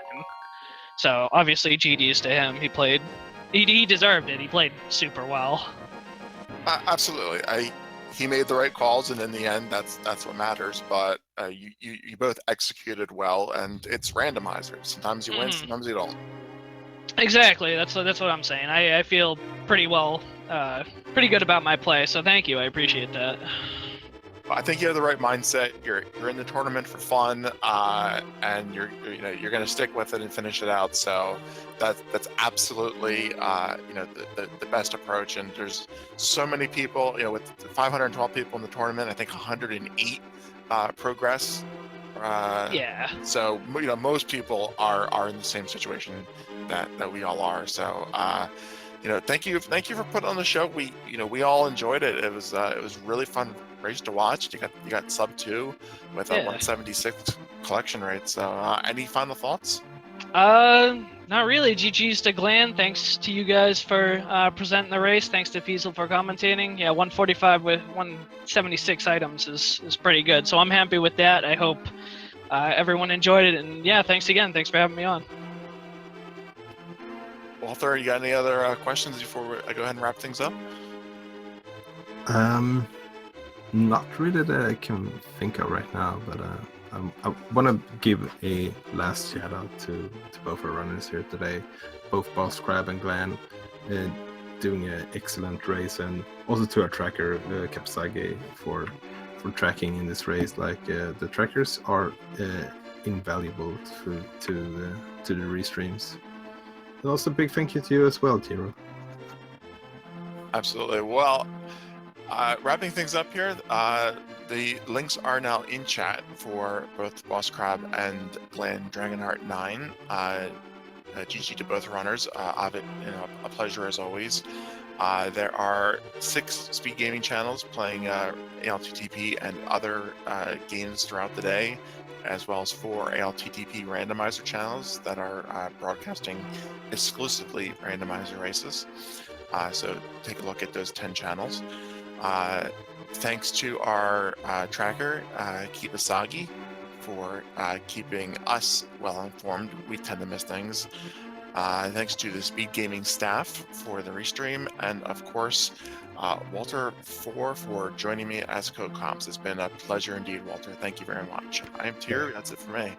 So obviously GDs to him. He deserved it. He played super well. Absolutely. He made the right calls, and in the end, that's what matters. But you both executed well, and it's randomizer. Sometimes you win, sometimes you don't. Exactly. That's what I'm saying. I feel pretty well, pretty good about my play. So thank you. I appreciate that. I think you have the right mindset. You're in the tournament for fun, and you're going to stick with it and finish it out. So that's absolutely the best approach. And there's so many people, with 512 people in the tournament. I think 108 progress. Yeah. So most people are in the same situation that we all are. So thank you for putting on the show. We all enjoyed it. It was really fun race to watch. You got sub 2 with a 176 collection rate. So any final thoughts? Not really. GG's to Glan. Thanks to you guys for presenting the race. Thanks to Fiesel for commentating. Yeah, 145 with 176 items is pretty good. So I'm happy with that. I hope everyone enjoyed it. And yeah, thanks again. Thanks for having me on. Walter, you got any other questions before I go ahead and wrap things up? Not really that I can think of right now, but I want to give a last shout out to both our runners here today, both BossCrab and Glan, doing an excellent race, and also to our tracker Kapsage for tracking in this race. Like the trackers are invaluable to the restreams. And also big thank you to you as well, Tiro. Absolutely. Well, wrapping things up here, the links are now in chat for both BossCrab and Glan Dragonheart 9. GG to both runners. Ovid, a pleasure as always. There are 6 speed gaming channels playing ALTTP and other games throughout the day, as well as 4 ALTTP randomizer channels that are broadcasting exclusively randomizer races. So take a look at those 10 channels. Thanks to our tracker, Kibasagi, for keeping us well informed. We tend to miss things. Thanks to the Speed Gaming staff for the restream, and of course, Walter for joining me as co-comps. It's been a pleasure indeed, Walter. Thank you very much. I am Tier. That's it for me.